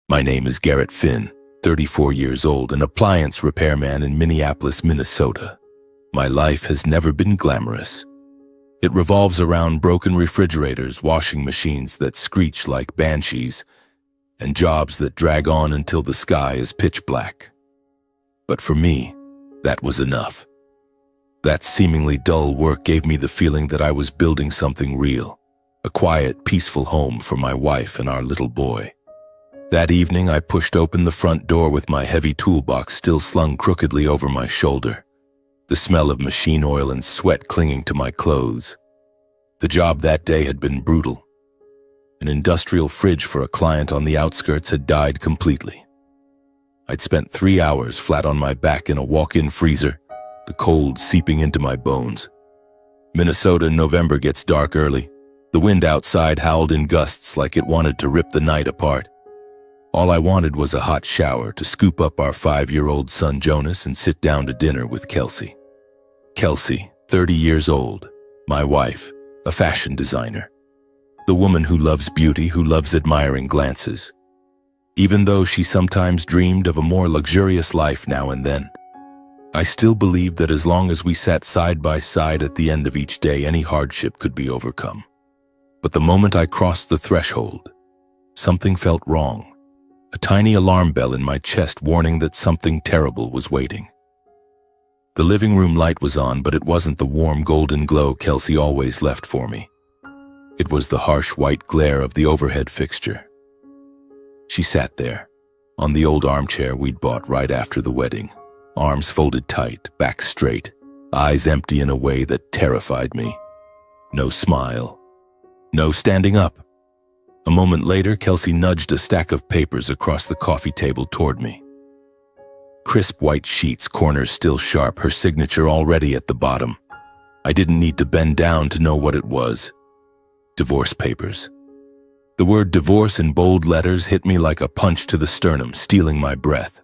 My name is Garrett Finn, 34 years old, an appliance repairman in Minneapolis, Minnesota. My life has never been glamorous. It revolves around broken refrigerators, washing machines that screech like banshees, and jobs that drag on until the sky is pitch black. But for me, that was enough. That seemingly dull work gave me the feeling that I was building something real, a quiet, peaceful home for my wife and our little boy. That evening, I pushed open the front door with my heavy toolbox still slung crookedly over my shoulder, the smell of machine oil and sweat clinging to my clothes. The job that day had been brutal. An industrial fridge for a client on the outskirts had died completely. I'd spent 3 hours flat on my back in a walk-in freezer, the cold seeping into my bones. Minnesota in November gets dark early. The wind outside howled in gusts like it wanted to rip the night apart. All I wanted was a hot shower to scoop up our 5-year-old son Jonas and sit down to dinner with Kelsey. Kelsey, 30 years old, my wife, a fashion designer. The woman who loves beauty, who loves admiring glances. Even though she sometimes dreamed of a more luxurious life now and then, I still believed that as long as we sat side by side at the end of each day, any hardship could be overcome. But the moment I crossed the threshold, something felt wrong. A tiny alarm bell in my chest warning that something terrible was waiting. The living room light was on, but it wasn't the warm golden glow Kelsey always left for me. It was the harsh white glare of the overhead fixture. She sat there, on the old armchair we'd bought right after the wedding, arms folded tight, back straight, eyes empty in a way that terrified me. No smile, no standing up. A moment later, Kelsey nudged a stack of papers across the coffee table toward me. Crisp white sheets, corners still sharp, her signature already at the bottom. I didn't need to bend down to know what it was. Divorce papers. The word divorce in bold letters hit me like a punch to the sternum, stealing my breath.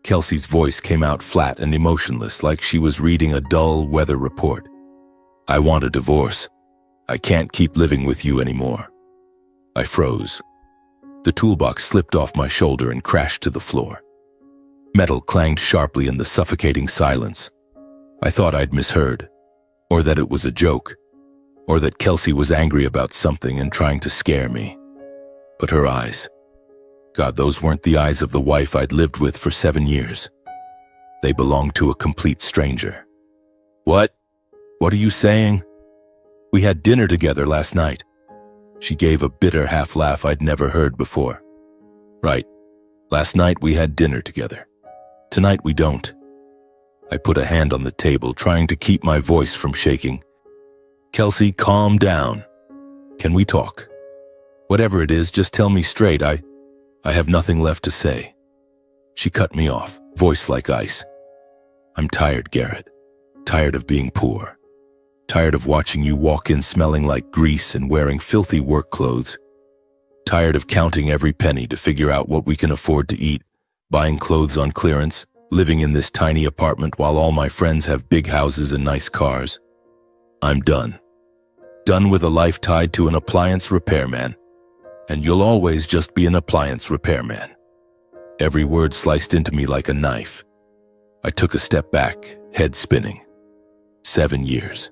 Kelsey's voice came out flat and emotionless, like she was reading a dull weather report. I want a divorce. I can't keep living with you anymore. I froze. The toolbox slipped off my shoulder and crashed to the floor. Metal clanged sharply in the suffocating silence. I thought I'd misheard, or that it was a joke, or that Kelsey was angry about something and trying to scare me. But her eyes, God, those weren't the eyes of the wife I'd lived with for 7 years. They belonged to a complete stranger. What? What are you saying? We had dinner together last night. She gave a bitter half-laugh I'd never heard before. Right. Last night we had dinner together. Tonight we don't. I put a hand on the table, trying to keep my voice from shaking. Kelsey, calm down. Can we talk? Whatever it is, just tell me straight. I have nothing left to say. She cut me off, voice like ice. I'm tired, Garrett. Tired of being poor. Tired of watching you walk in smelling like grease and wearing filthy work clothes. Tired of counting every penny to figure out what we can afford to eat, buying clothes on clearance, living in this tiny apartment while all my friends have big houses and nice cars. I'm done. Done with a life tied to an appliance repairman. And you'll always just be an appliance repairman. Every word sliced into me like a knife. I took a step back, head spinning. 7 years.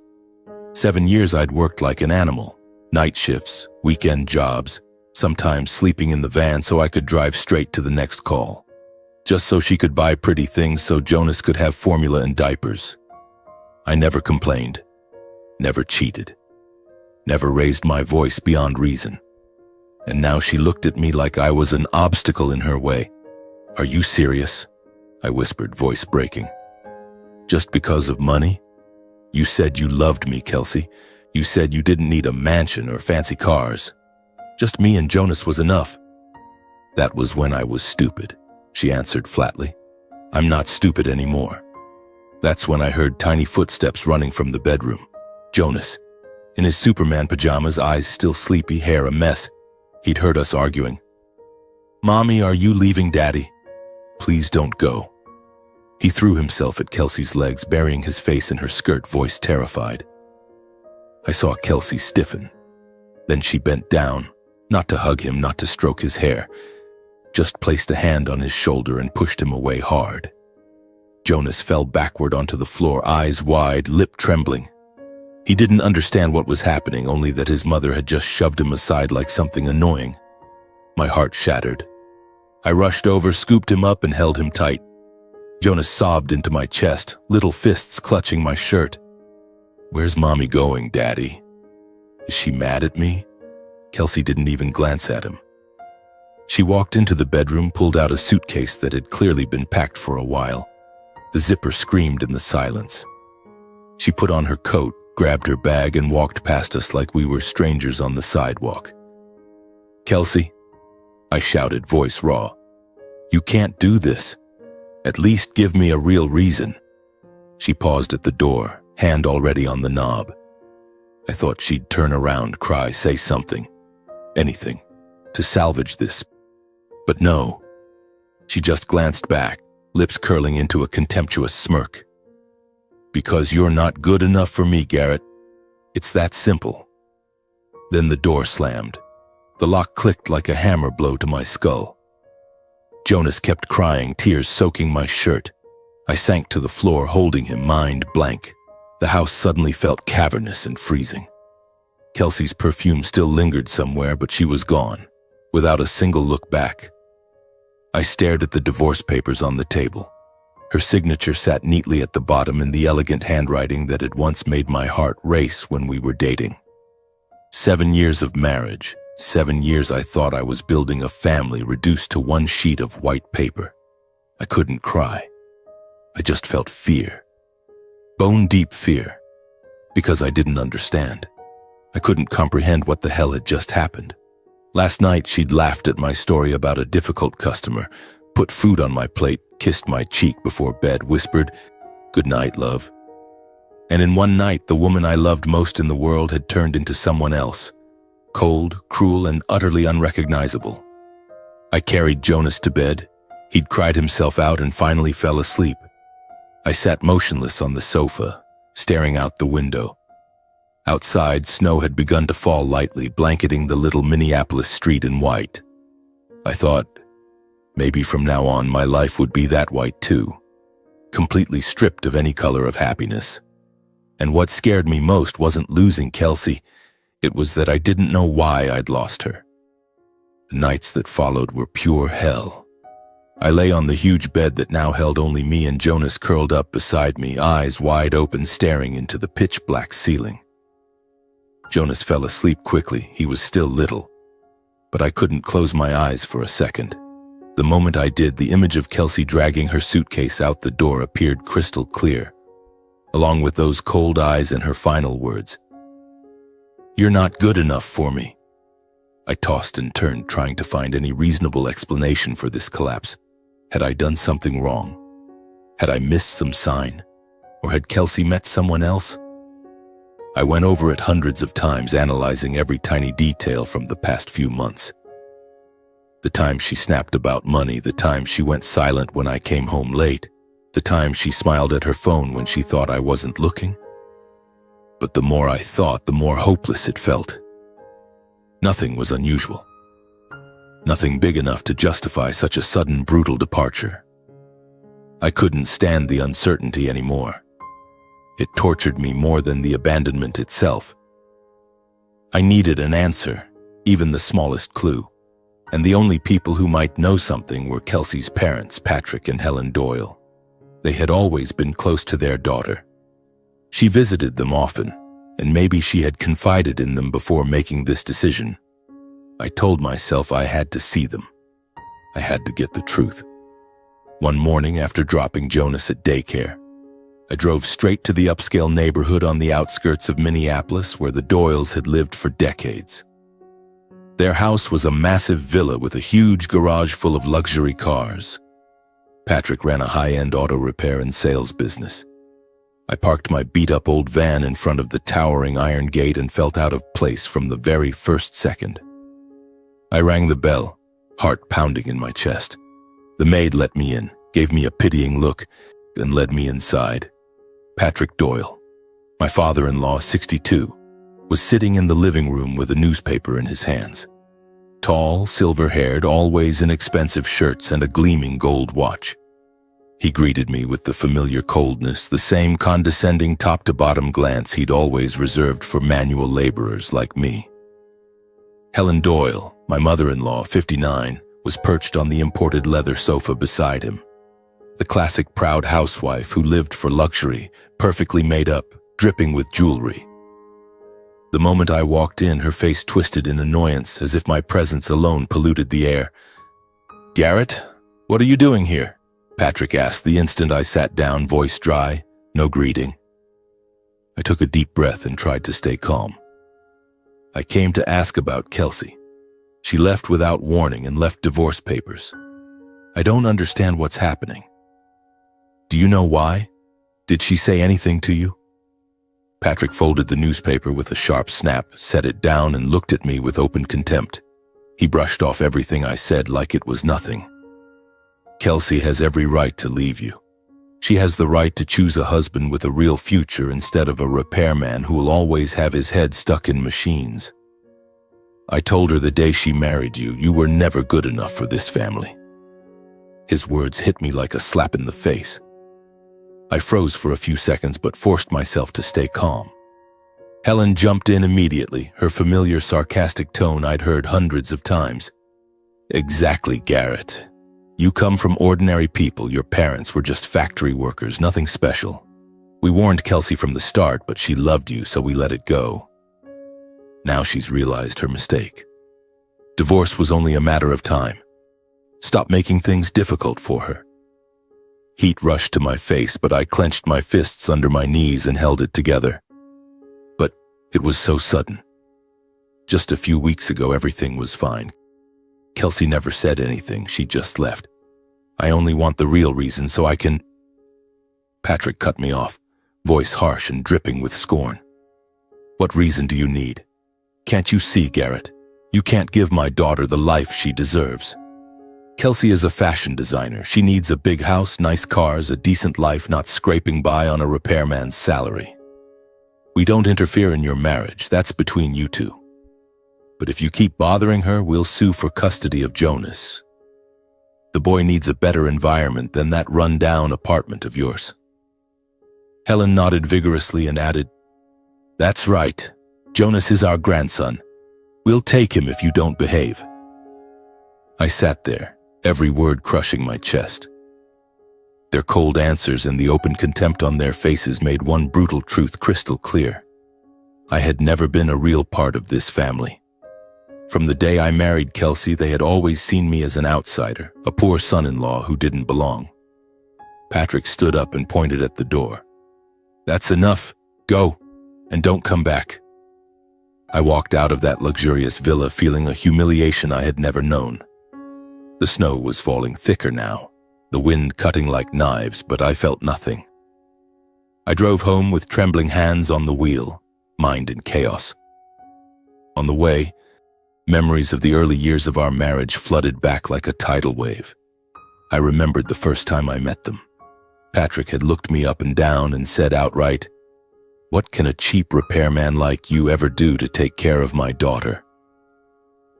7 years I'd worked like an animal. Night shifts, weekend jobs, sometimes sleeping in the van so I could drive straight to the next call. Just so she could buy pretty things so Jonas could have formula and diapers. I never complained. Never cheated. Never raised my voice beyond reason. And now she looked at me like I was an obstacle in her way. Are you serious? I whispered, voice breaking. Just because of money? You said you loved me, Kelsey. You said you didn't need a mansion or fancy cars. Just me and Jonas was enough. That was when I was stupid, she answered flatly. I'm not stupid anymore. That's when I heard tiny footsteps running from the bedroom. Jonas, in his Superman pajamas, eyes still sleepy, hair a mess. He'd heard us arguing. Mommy, are you leaving Daddy? Please don't go. He threw himself at Kelsey's legs, burying his face in her skirt, voice terrified. I saw Kelsey stiffen. Then she bent down, not to hug him, not to stroke his hair, just placed a hand on his shoulder and pushed him away hard. Jonas fell backward onto the floor, eyes wide, lip trembling. He didn't understand what was happening, only that his mother had just shoved him aside like something annoying. My heart shattered. I rushed over, scooped him up, and held him tight. Jonas sobbed into my chest, little fists clutching my shirt. "Where's Mommy going, Daddy? Is she mad at me?" Kelsey didn't even glance at him. She walked into the bedroom, pulled out a suitcase that had clearly been packed for a while. The zipper screamed in the silence. She put on her coat, grabbed her bag, and walked past us like we were strangers on the sidewalk. "Kelsey," I shouted, voice raw. "You can't do this. At least give me a real reason." She paused at the door, hand already on the knob. I thought she'd turn around, cry, say something, anything, to salvage this. But no. She just glanced back, lips curling into a contemptuous smirk. "Because you're not good enough for me, Garrett. It's that simple." Then the door slammed. The lock clicked like a hammer blow to my skull. Jonas kept crying, tears soaking my shirt. I sank to the floor, holding him, mind blank. The house suddenly felt cavernous and freezing. Kelsey's perfume still lingered somewhere, but she was gone, without a single look back. I stared at the divorce papers on the table. Her signature sat neatly at the bottom in the elegant handwriting that had once made my heart race when we were dating. 7 years of marriage, 7 years I thought I was building a family reduced to one sheet of white paper. I couldn't cry. I just felt fear. Bone-deep fear. Because I didn't understand. I couldn't comprehend what the hell had just happened. Last night she'd laughed at my story about a difficult customer, put food on my plate, kissed my cheek before bed, whispered, "Good night, love." And in one night, the woman I loved most in the world had turned into someone else. Cold, cruel, and utterly unrecognizable. I carried Jonas to bed. He'd cried himself out and finally fell asleep. I sat motionless on the sofa, staring out the window. Outside, snow had begun to fall lightly, blanketing the little Minneapolis street in white. I thought, maybe from now on my life would be that white too, completely stripped of any color of happiness. And what scared me most wasn't losing Kelsey. It was that I didn't know why I'd lost her. The nights that followed were pure hell. I lay on the huge bed that now held only me and Jonas curled up beside me, eyes wide open, staring into the pitch-black ceiling. Jonas fell asleep quickly. He was still little. But I couldn't close my eyes for a second. The moment I did, the image of Kelsey dragging her suitcase out the door appeared crystal clear, along with those cold eyes and her final words. "You're not good enough for me." I tossed and turned, trying to find any reasonable explanation for this collapse. Had I done something wrong? Had I missed some sign? Or had Kelsey met someone else? I went over it hundreds of times, analyzing every tiny detail from the past few months. The time she snapped about money, the time she went silent when I came home late, the time she smiled at her phone when she thought I wasn't looking. But the more I thought, the more hopeless it felt. Nothing was unusual. Nothing big enough to justify such a sudden, brutal departure. I couldn't stand the uncertainty anymore. It tortured me more than the abandonment itself. I needed an answer, even the smallest clue. And the only people who might know something were Kelsey's parents, Patrick and Helen Doyle. They had always been close to their daughter. She visited them often, and maybe she had confided in them before making this decision. I told myself I had to see them. I had to get the truth. One morning, after dropping Jonas at daycare, I drove straight to the upscale neighborhood on the outskirts of Minneapolis where the Doyles had lived for decades. Their house was a massive villa with a huge garage full of luxury cars. Patrick ran a high-end auto repair and sales business. I parked my beat-up old van in front of the towering iron gate and felt out of place from the very first second. I rang the bell, heart pounding in my chest. The maid let me in, gave me a pitying look, and led me inside. Patrick Doyle, my father-in-law, 62, was sitting in the living room with a newspaper in his hands. Tall, silver-haired, always in expensive shirts and a gleaming gold watch. He greeted me with the familiar coldness, the same condescending top-to-bottom glance he'd always reserved for manual laborers like me. Helen Doyle, my mother-in-law, 59, was perched on the imported leather sofa beside him. The classic proud housewife who lived for luxury, perfectly made up, dripping with jewelry. The moment I walked in, her face twisted in annoyance, as if my presence alone polluted the air. "Garrett, what are you doing here?" Patrick asked the instant I sat down, voice dry, no greeting. I took a deep breath and tried to stay calm. "I came to ask about Kelsey. She left without warning and left divorce papers. I don't understand what's happening. Do you know why? Did she say anything to you?" Patrick folded the newspaper with a sharp snap, set it down, and looked at me with open contempt. He brushed off everything I said like it was nothing. "Kelsey has every right to leave you. She has the right to choose a husband with a real future instead of a repairman who will always have his head stuck in machines. I told her the day she married you, you were never good enough for this family." His words hit me like a slap in the face. I froze for a few seconds but forced myself to stay calm. Helen jumped in immediately, her familiar sarcastic tone I'd heard hundreds of times. "Exactly, Garrett. You come from ordinary people. Your parents were just factory workers, nothing special. We warned Kelsey from the start, but she loved you, so we let it go. Now she's realized her mistake. Divorce was only a matter of time. Stop making things difficult for her." Heat rushed to my face, but I clenched my fists under my knees and held it together. But it was so sudden. Just a few weeks ago, everything was fine. Kelsey never said anything, she just left. I only want the real reason so I can... Patrick cut me off, voice harsh and dripping with scorn. "What reason do you need? Can't you see, Garrett? You can't give my daughter the life she deserves. Kelsey is a fashion designer. She needs a big house, nice cars, a decent life, not scraping by on a repairman's salary. We don't interfere in your marriage. That's between you two. But if you keep bothering her, we'll sue for custody of Jonas. The boy needs a better environment than that run-down apartment of yours." Helen nodded vigorously and added, "That's right. Jonas is our grandson. We'll take him if you don't behave." I sat there, every word crushing my chest. Their cold answers and the open contempt on their faces made one brutal truth crystal clear. I had never been a real part of this family. From the day I married Kelsey, they had always seen me as an outsider, a poor son-in-law who didn't belong. Patrick stood up and pointed at the door. "That's enough. Go, and don't come back." I walked out of that luxurious villa feeling a humiliation I had never known. The snow was falling thicker now, the wind cutting like knives, but I felt nothing. I drove home with trembling hands on the wheel, mind in chaos. On the way, memories of the early years of our marriage flooded back like a tidal wave. I remembered the first time I met them. Patrick had looked me up and down and said outright, "What can a cheap repairman like you ever do to take care of my daughter?"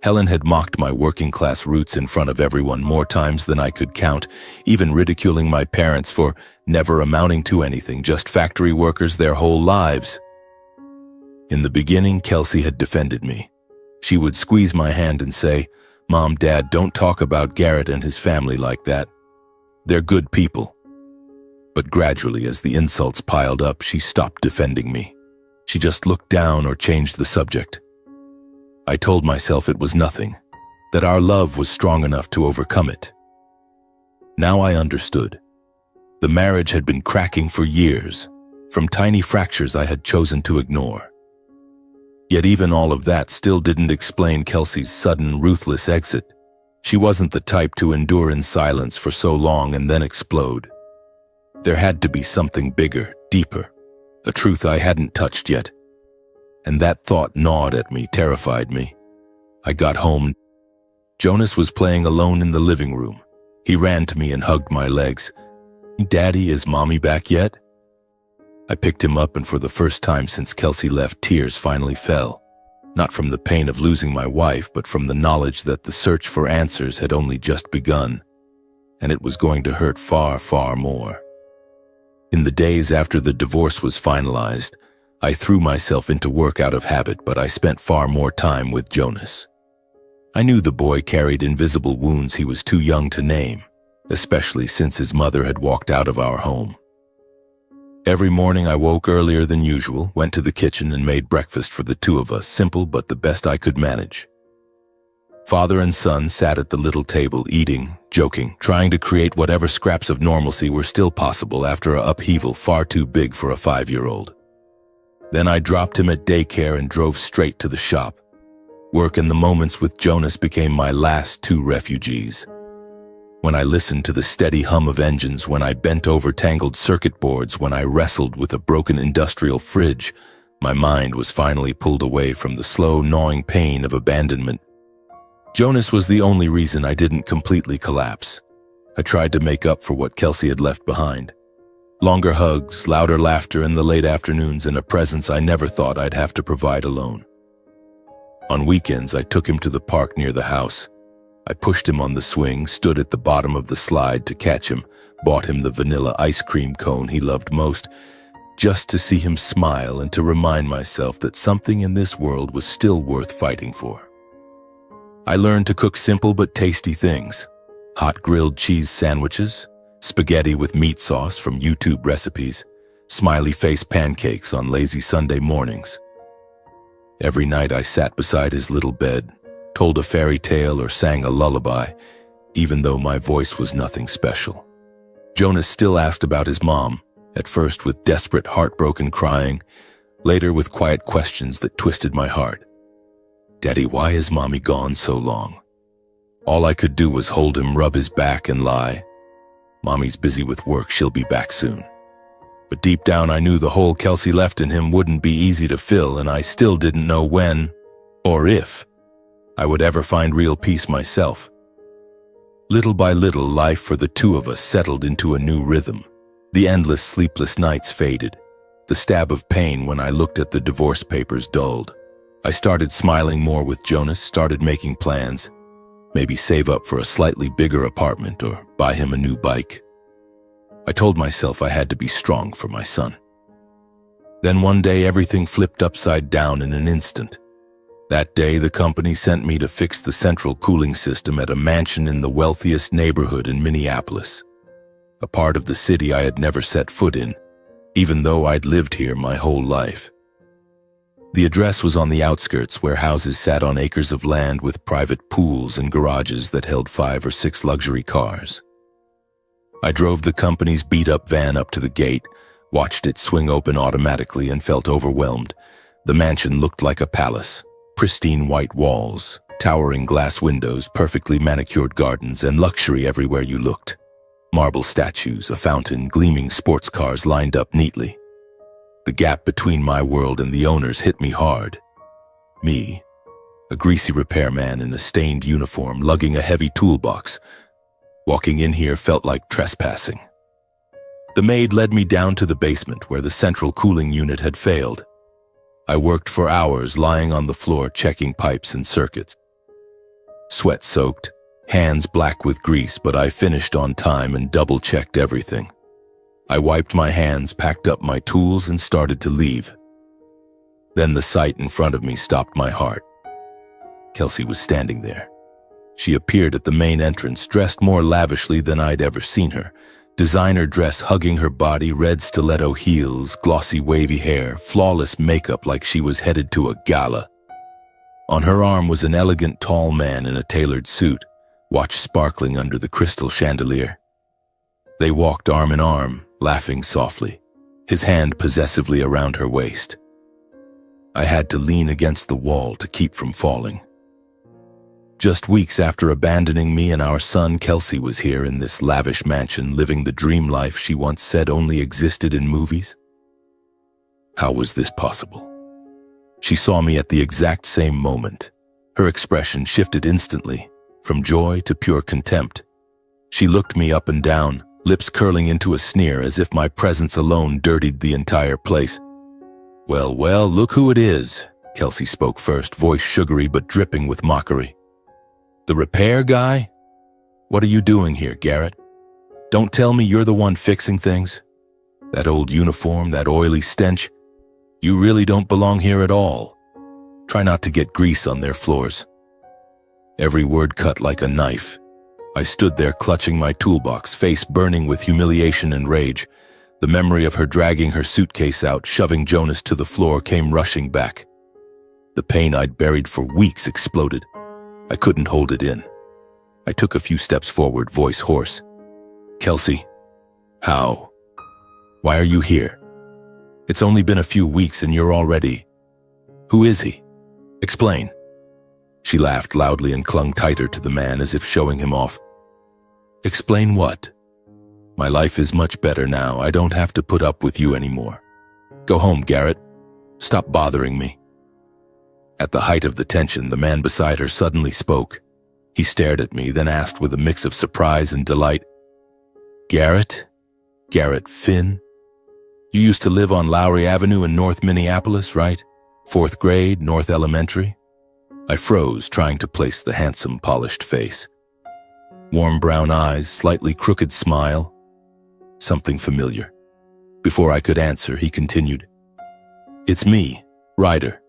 Helen had mocked my working-class roots in front of everyone more times than I could count, even ridiculing my parents for never amounting to anything, just factory workers their whole lives. In the beginning, Kelsey had defended me. She would squeeze my hand and say, "Mom, Dad, don't talk about Garrett and his family like that. They're good people." But gradually, as the insults piled up, she stopped defending me. She just looked down or changed the subject. I told myself it was nothing, that our love was strong enough to overcome it. Now I understood. The marriage had been cracking for years, from tiny fractures I had chosen to ignore. Yet even all of that still didn't explain Kelsey's sudden, ruthless exit. She wasn't the type to endure in silence for so long and then explode. There had to be something bigger, deeper, a truth I hadn't touched yet. And that thought gnawed at me, terrified me. I got home. Jonas was playing alone in the living room. He ran to me and hugged my legs. "Daddy, is Mommy back yet?" I picked him up, and for the first time since Kelsey left, tears finally fell. Not from the pain of losing my wife, but from the knowledge that the search for answers had only just begun, and it was going to hurt far, far more. In the days after the divorce was finalized, I threw myself into work out of habit, but I spent far more time with Jonas. I knew the boy carried invisible wounds he was too young to name, especially since his mother had walked out of our home. Every morning I woke earlier than usual, went to the kitchen and made breakfast for the two of us, simple but the best I could manage. Father and son sat at the little table, eating, joking, trying to create whatever scraps of normalcy were still possible after an upheaval far too big for a 5-year-old. Then I dropped him at daycare and drove straight to the shop. Work and the moments with Jonas became my last two refugees. When I listened to the steady hum of engines, when I bent over tangled circuit boards, when I wrestled with a broken industrial fridge, my mind was finally pulled away from the slow, gnawing pain of abandonment. Jonas was the only reason I didn't completely collapse. I tried to make up for what Kelsey had left behind. Longer hugs, louder laughter in the late afternoons, and a presence I never thought I'd have to provide alone. On weekends, I took him to the park near the house. I pushed him on the swing, stood at the bottom of the slide to catch him, bought him the vanilla ice cream cone he loved most, just to see him smile and to remind myself that something in this world was still worth fighting for. I learned to cook simple but tasty things: hot grilled cheese sandwiches, spaghetti with meat sauce from YouTube recipes, smiley face pancakes on lazy Sunday mornings. Every night I sat beside his little bed, told a fairy tale or sang a lullaby, even though my voice was nothing special. Jonas still asked about his mom, at first with desperate, heartbroken crying, later with quiet questions that twisted my heart. "Daddy, why is Mommy gone so long?" All I could do was hold him, rub his back, and lie. "Mommy's busy with work, she'll be back soon." But deep down I knew the hole Kelsey left in him wouldn't be easy to fill, and I still didn't know when, or if, I would ever find real peace myself. Little by little, life for the two of us settled into a new rhythm. The endless sleepless nights faded. The stab of pain when I looked at the divorce papers dulled. I started smiling more with Jonas, started making plans. Maybe save up for a slightly bigger apartment or buy him a new bike. I told myself I had to be strong for my son. Then one day everything flipped upside down in an instant. That day the company sent me to fix the central cooling system at a mansion in the wealthiest neighborhood in Minneapolis, a part of the city I had never set foot in, even though I'd lived here my whole life. The address was on the outskirts, where houses sat on acres of land with private pools and garages that held 5 or 6 luxury cars. I drove the company's beat-up van up to the gate, watched it swing open automatically, and felt overwhelmed. The mansion looked like a palace. Pristine white walls, towering glass windows, perfectly manicured gardens, and luxury everywhere you looked. Marble statues, a fountain, gleaming sports cars lined up neatly. The gap between my world and the owners hit me hard. Me, a greasy repairman in a stained uniform, lugging a heavy toolbox. Walking in here felt like trespassing. The maid led me down to the basement where the central cooling unit had failed. I worked for hours lying on the floor checking pipes and circuits. Sweat-soaked, hands black with grease, but I finished on time and double-checked everything. I wiped my hands, packed up my tools, and started to leave. Then the sight in front of me stopped my heart. Kelsey was standing there. She appeared at the main entrance, dressed more lavishly than I'd ever seen her. Designer dress hugging her body, red stiletto heels, glossy wavy hair, flawless makeup like she was headed to a gala. On her arm was an elegant tall man in a tailored suit, watch sparkling under the crystal chandelier. They walked arm in arm, laughing softly, his hand possessively around her waist. I had to lean against the wall to keep from falling. Just weeks after abandoning me and our son, Kelsey was here in this lavish mansion, living the dream life she once said only existed in movies. How was this possible? She saw me at the exact same moment. Her expression shifted instantly, from joy to pure contempt. She looked me up and down, lips curling into a sneer as if my presence alone dirtied the entire place. Well, look who it is. Kelsey spoke first, voice sugary but dripping with mockery. The repair guy? What are you doing here, Garrett? Don't tell me you're the one fixing things. That old uniform, that oily stench. You really don't belong here at all. Try not to get grease on their floors. Every word cut like a knife. I stood there clutching my toolbox, face burning with humiliation and rage. The memory of her dragging her suitcase out, shoving Jonas to the floor, came rushing back. The pain I'd buried for weeks exploded. I couldn't hold it in. I took a few steps forward, voice hoarse. Kelsey, how? Why are you here? It's only been a few weeks and you're already... Who is he? Explain. She laughed loudly and clung tighter to the man as if showing him off. Explain what? My life is much better now. I don't have to put up with you anymore. Go home, Garrett. Stop bothering me. At the height of the tension, the man beside her suddenly spoke. He stared at me, then asked with a mix of surprise and delight, Garrett? Garrett Finn? You used to live on Lowry Avenue in North Minneapolis, right? 4th grade, North Elementary? I froze, trying to place the handsome, polished face. Warm brown eyes, slightly crooked smile. Something familiar. Before I could answer, he continued. It's me, Ryder.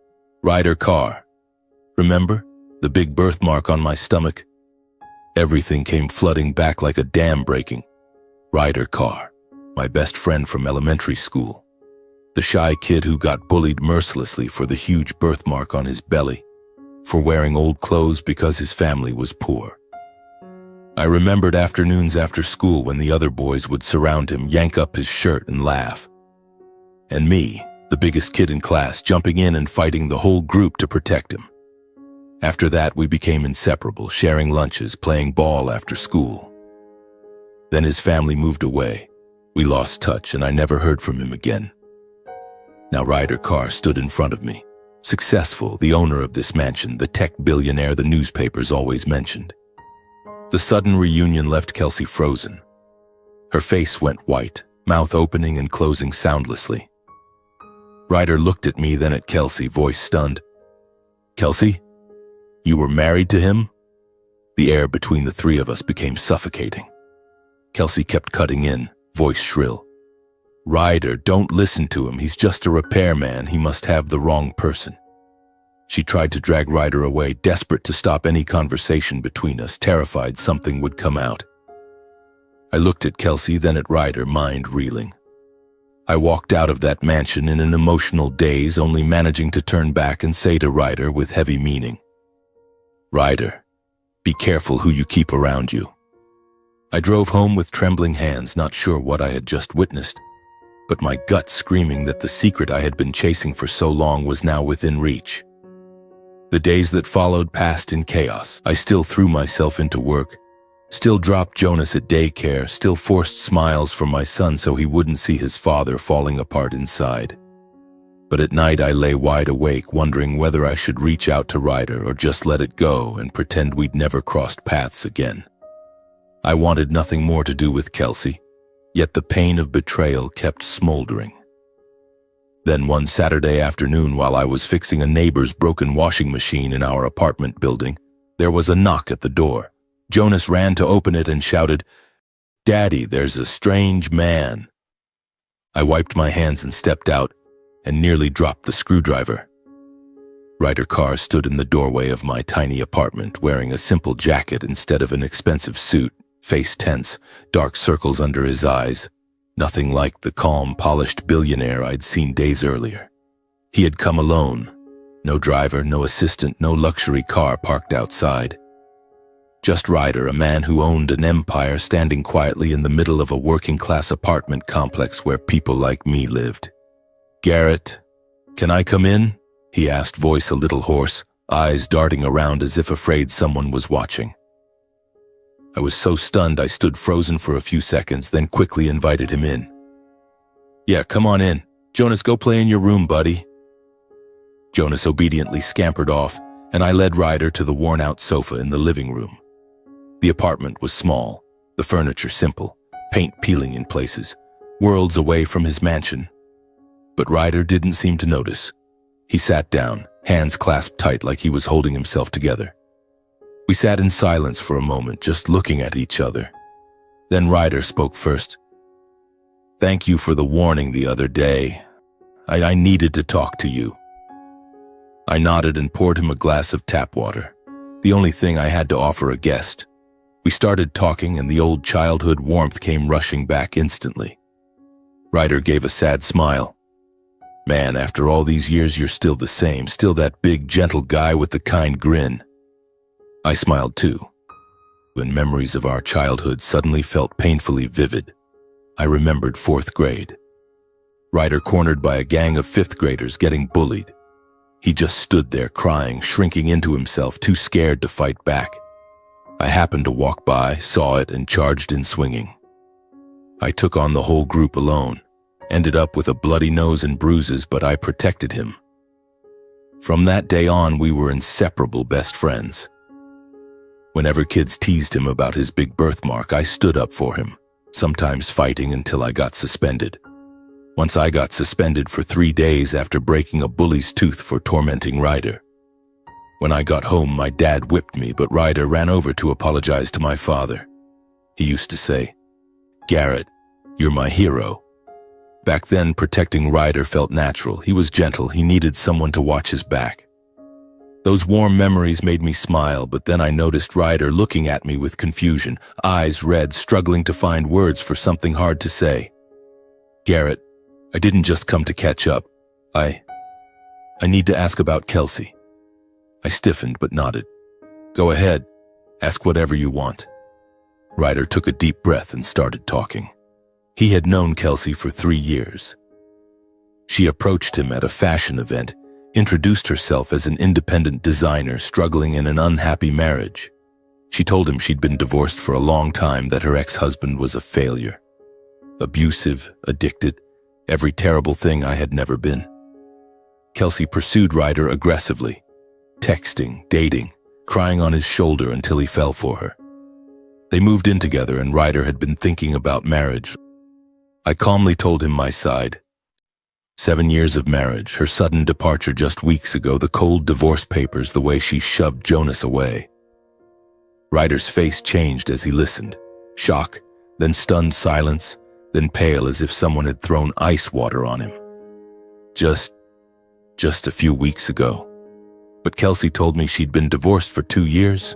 Ryder Carr. Remember? The big birthmark on my stomach? Everything came flooding back like a dam breaking. Ryder Carr, my best friend from elementary school. The shy kid who got bullied mercilessly for the huge birthmark on his belly, for wearing old clothes because his family was poor. I remembered afternoons after school when the other boys would surround him, yank up his shirt and laugh. And me, the biggest kid in class, jumping in and fighting the whole group to protect him. After that, we became inseparable, sharing lunches, playing ball after school. Then his family moved away. We lost touch and I never heard from him again. Now Ryder Carr stood in front of me, successful, the owner of this mansion, the tech billionaire the newspapers always mentioned. The sudden reunion left Kelsey frozen. Her face went white, mouth opening and closing soundlessly. Ryder looked at me, then at Kelsey, voice stunned. Kelsey, you were married to him? The air between the three of us became suffocating. Kelsey kept cutting in, voice shrill. Ryder, don't listen to him. He's just a repairman. He must have the wrong person. She tried to drag Ryder away, desperate to stop any conversation between us, terrified something would come out. I looked at Kelsey, then at Ryder, mind reeling. I walked out of that mansion in an emotional daze, only managing to turn back and say to Ryder with heavy meaning, Ryder, be careful who you keep around you. I drove home with trembling hands, not sure what I had just witnessed, but my gut screaming that the secret I had been chasing for so long was now within reach. The days that followed passed in chaos. I still threw myself into work, still dropped Jonas at daycare, still forced smiles from my son so he wouldn't see his father falling apart inside. But at night I lay wide awake, wondering whether I should reach out to Ryder or just let it go and pretend we'd never crossed paths again. I wanted nothing more to do with Kelsey, yet the pain of betrayal kept smoldering. Then one Saturday afternoon, while I was fixing a neighbor's broken washing machine in our apartment building, there was a knock at the door. Jonas ran to open it and shouted, Daddy, there's a strange man. I wiped my hands and stepped out and nearly dropped the screwdriver. Ryder Carr stood in the doorway of my tiny apartment, wearing a simple jacket instead of an expensive suit, face tense, dark circles under his eyes. Nothing like the calm, polished billionaire I'd seen days earlier. He had come alone. No driver, no assistant, no luxury car parked outside. Just Ryder, a man who owned an empire, standing quietly in the middle of a working-class apartment complex where people like me lived. Garrett, can I come in? He asked, voice a little hoarse, eyes darting around as if afraid someone was watching. I was so stunned I stood frozen for a few seconds, then quickly invited him in. Yeah, come on in. Jonas, go play in your room, buddy. Jonas obediently scampered off, and I led Ryder to the worn-out sofa in the living room. The apartment was small, the furniture simple, paint peeling in places, worlds away from his mansion. But Ryder didn't seem to notice. He sat down, hands clasped tight like he was holding himself together. We sat in silence for a moment, just looking at each other. Then Ryder spoke first. "Thank you for the warning the other day. I needed to talk to you." I nodded and poured him a glass of tap water, the only thing I had to offer a guest. We started talking and the old childhood warmth came rushing back instantly. Ryder gave a sad smile. "Man, after all these years you're still the same, still that big, gentle guy with the kind grin." I smiled too, when memories of our childhood suddenly felt painfully vivid. I remembered 4th grade. Ryder cornered by a gang of 5th graders getting bullied. He just stood there crying, shrinking into himself, too scared to fight back. I happened to walk by, saw it, and charged in swinging. I took on the whole group alone, ended up with a bloody nose and bruises, but I protected him. From that day on, we were inseparable best friends. Whenever kids teased him about his big birthmark, I stood up for him, sometimes fighting until I got suspended. Once I got suspended for 3 days after breaking a bully's tooth for tormenting Ryder. When I got home, my dad whipped me, but Ryder ran over to apologize to my father. He used to say, "Garrett, you're my hero." Back then, protecting Ryder felt natural. He was gentle. He needed someone to watch his back. Those warm memories made me smile, but then I noticed Ryder looking at me with confusion, eyes red, struggling to find words for something hard to say. "Garrett, I didn't just come to catch up. I need to ask about Kelsey." I stiffened but nodded. "Go ahead. Ask whatever you want." Ryder took a deep breath and started talking. He had known Kelsey for 3 years. She approached him at a fashion event, introduced herself as an independent designer struggling in an unhappy marriage. She told him she'd been divorced for a long time, that her ex-husband was a failure. Abusive, addicted, every terrible thing I had never been. Kelsey pursued Ryder aggressively, texting, dating, crying on his shoulder until he fell for her. They moved in together and Ryder had been thinking about marriage. I calmly told him my side. 7 years of marriage, her sudden departure just weeks ago, the cold divorce papers, the way she shoved Jonas away. Ryder's face changed as he listened. Shock, then stunned silence, then pale as if someone had thrown ice water on him. Just a few weeks ago. But Kelsey told me she'd been divorced for 2 years.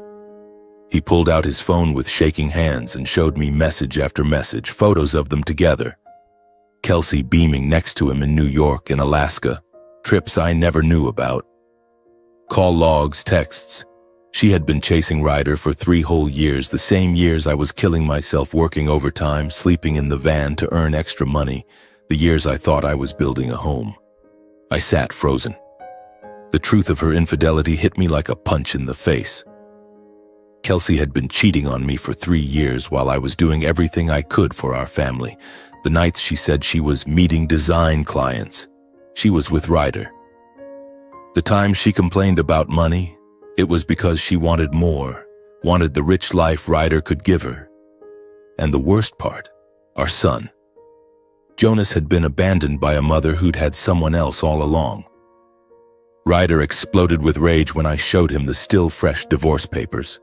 He pulled out his phone with shaking hands and showed me message after message, photos of them together. Kelsey beaming next to him in New York and Alaska, trips I never knew about. Call logs, texts. She had been chasing Ryder for 3 whole years, the same years I was killing myself working overtime, sleeping in the van to earn extra money, the years I thought I was building a home. I sat frozen. The truth of her infidelity hit me like a punch in the face. Kelsey had been cheating on me for 3 years while I was doing everything I could for our family. The nights she said she was meeting design clients, she was with Ryder. The times she complained about money, it was because she wanted more, wanted the rich life Ryder could give her. And the worst part, our son. Jonas had been abandoned by a mother who'd had someone else all along. Ryder exploded with rage when I showed him the still fresh divorce papers.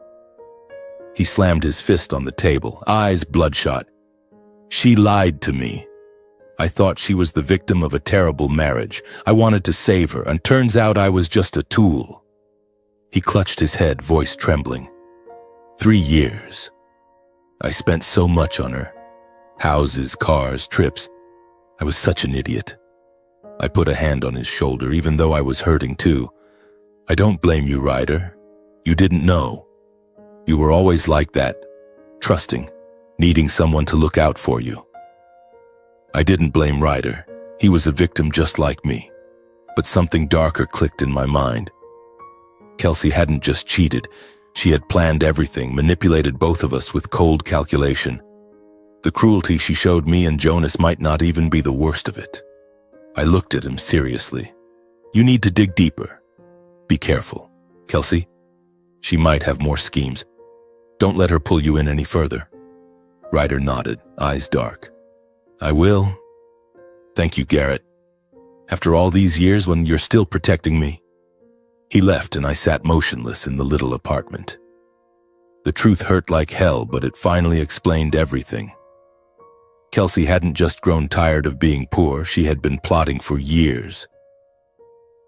He slammed his fist on the table, eyes bloodshot. "She lied to me. I thought she was the victim of a terrible marriage. I wanted to save her, and turns out I was just a tool." He clutched his head, voice trembling. 3 years. I spent so much on her. Houses, cars, trips. I was such an idiot. I put a hand on his shoulder, even though I was hurting too. "I don't blame you, Ryder. You didn't know. You were always like that, trusting, needing someone to look out for you." I didn't blame Ryder. He was a victim just like me. But something darker clicked in my mind. Kelsey hadn't just cheated. She had planned everything, manipulated both of us with cold calculation. The cruelty she showed me and Jonas might not even be the worst of it. I looked at him seriously. "You need to dig deeper. Be careful, Kelsey. She might have more schemes. Don't let her pull you in any further." Ryder nodded, eyes dark. "I will. Thank you, Garrett. After all these years, when you're still protecting me." He left and I sat motionless in the little apartment. The truth hurt like hell, but it finally explained everything. Kelsey hadn't just grown tired of being poor, she had been plotting for years.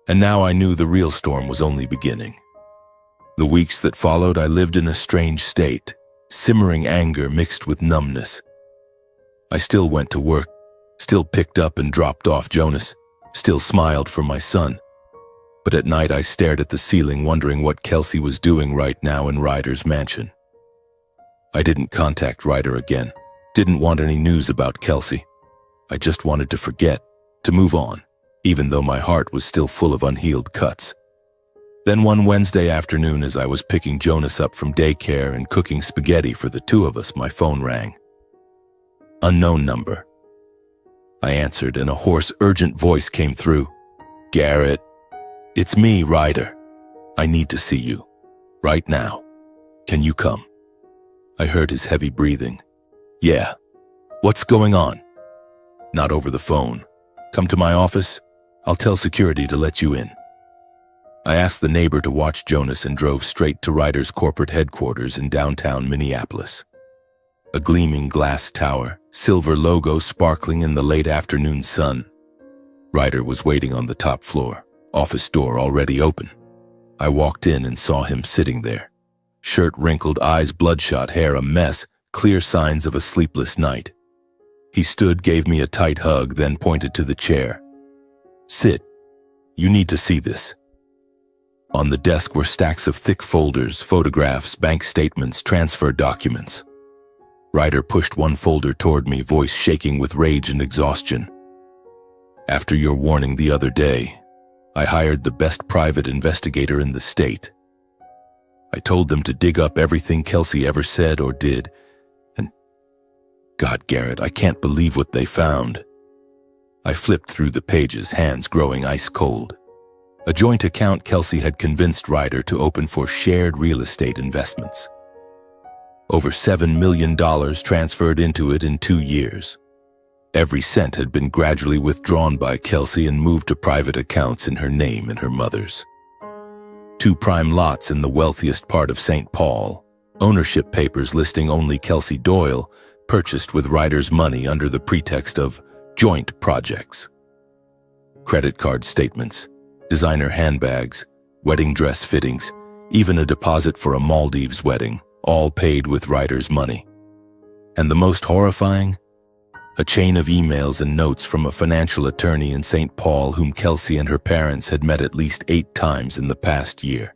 And now I knew the real storm was only beginning. The weeks that followed, I lived in a strange state, simmering anger mixed with numbness. I still went to work, still picked up and dropped off Jonas, still smiled for my son. But at night I stared at the ceiling, wondering what Kelsey was doing right now in Ryder's mansion. I didn't contact Ryder again, didn't want any news about Kelsey. I just wanted to forget, to move on, even though my heart was still full of unhealed cuts. Then one Wednesday afternoon, as I was picking Jonas up from daycare and cooking spaghetti for the two of us, my phone rang. Unknown number. I answered, and a hoarse, urgent voice came through. "Garrett, it's me, Ryder. I need to see you. Right now. Can you come?" I heard his heavy breathing. "Yeah. What's going on?" "Not over the phone. Come to my office. I'll tell security to let you in." I asked the neighbor to watch Jonas and drove straight to Ryder's corporate headquarters in downtown Minneapolis. A gleaming glass tower, silver logo sparkling in the late afternoon sun. Ryder was waiting on the top floor, office door already open. I walked in and saw him sitting there. Shirt wrinkled, eyes bloodshot, hair a mess, clear signs of a sleepless night. He stood, gave me a tight hug, then pointed to the chair. "Sit. You need to see this." On the desk were stacks of thick folders, photographs, bank statements, transfer documents. Ryder pushed one folder toward me, voice shaking with rage and exhaustion. "After your warning the other day, I hired the best private investigator in the state. I told them to dig up everything Kelsey ever said or did, and God, Garrett, I can't believe what they found." I flipped through the pages, hands growing ice cold. A joint account Kelsey had convinced Ryder to open for shared real estate investments. Over $7 million transferred into it in 2 years. Every cent had been gradually withdrawn by Kelsey and moved to private accounts in her name and her mother's. 2 prime lots in the wealthiest part of St. Paul, ownership papers listing only Kelsey Doyle, purchased with Ryder's money under the pretext of joint projects. Credit card statements, designer handbags, wedding dress fittings, even a deposit for a Maldives wedding, all paid with Ryder's money. And the most horrifying? A chain of emails and notes from a financial attorney in St. Paul whom Kelsey and her parents had met at least 8 times in the past year.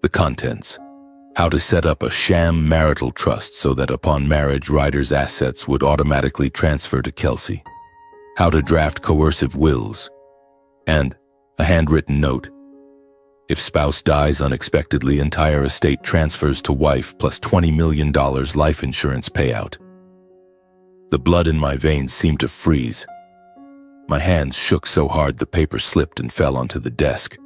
The contents: how to set up a sham marital trust so that upon marriage Ryder's assets would automatically transfer to Kelsey, how to draft coercive wills, and a handwritten note: if spouse dies unexpectedly, entire estate transfers to wife plus $20 million life insurance payout. The blood in my veins seemed to freeze. My hands shook so hard the paper slipped and fell onto the desk.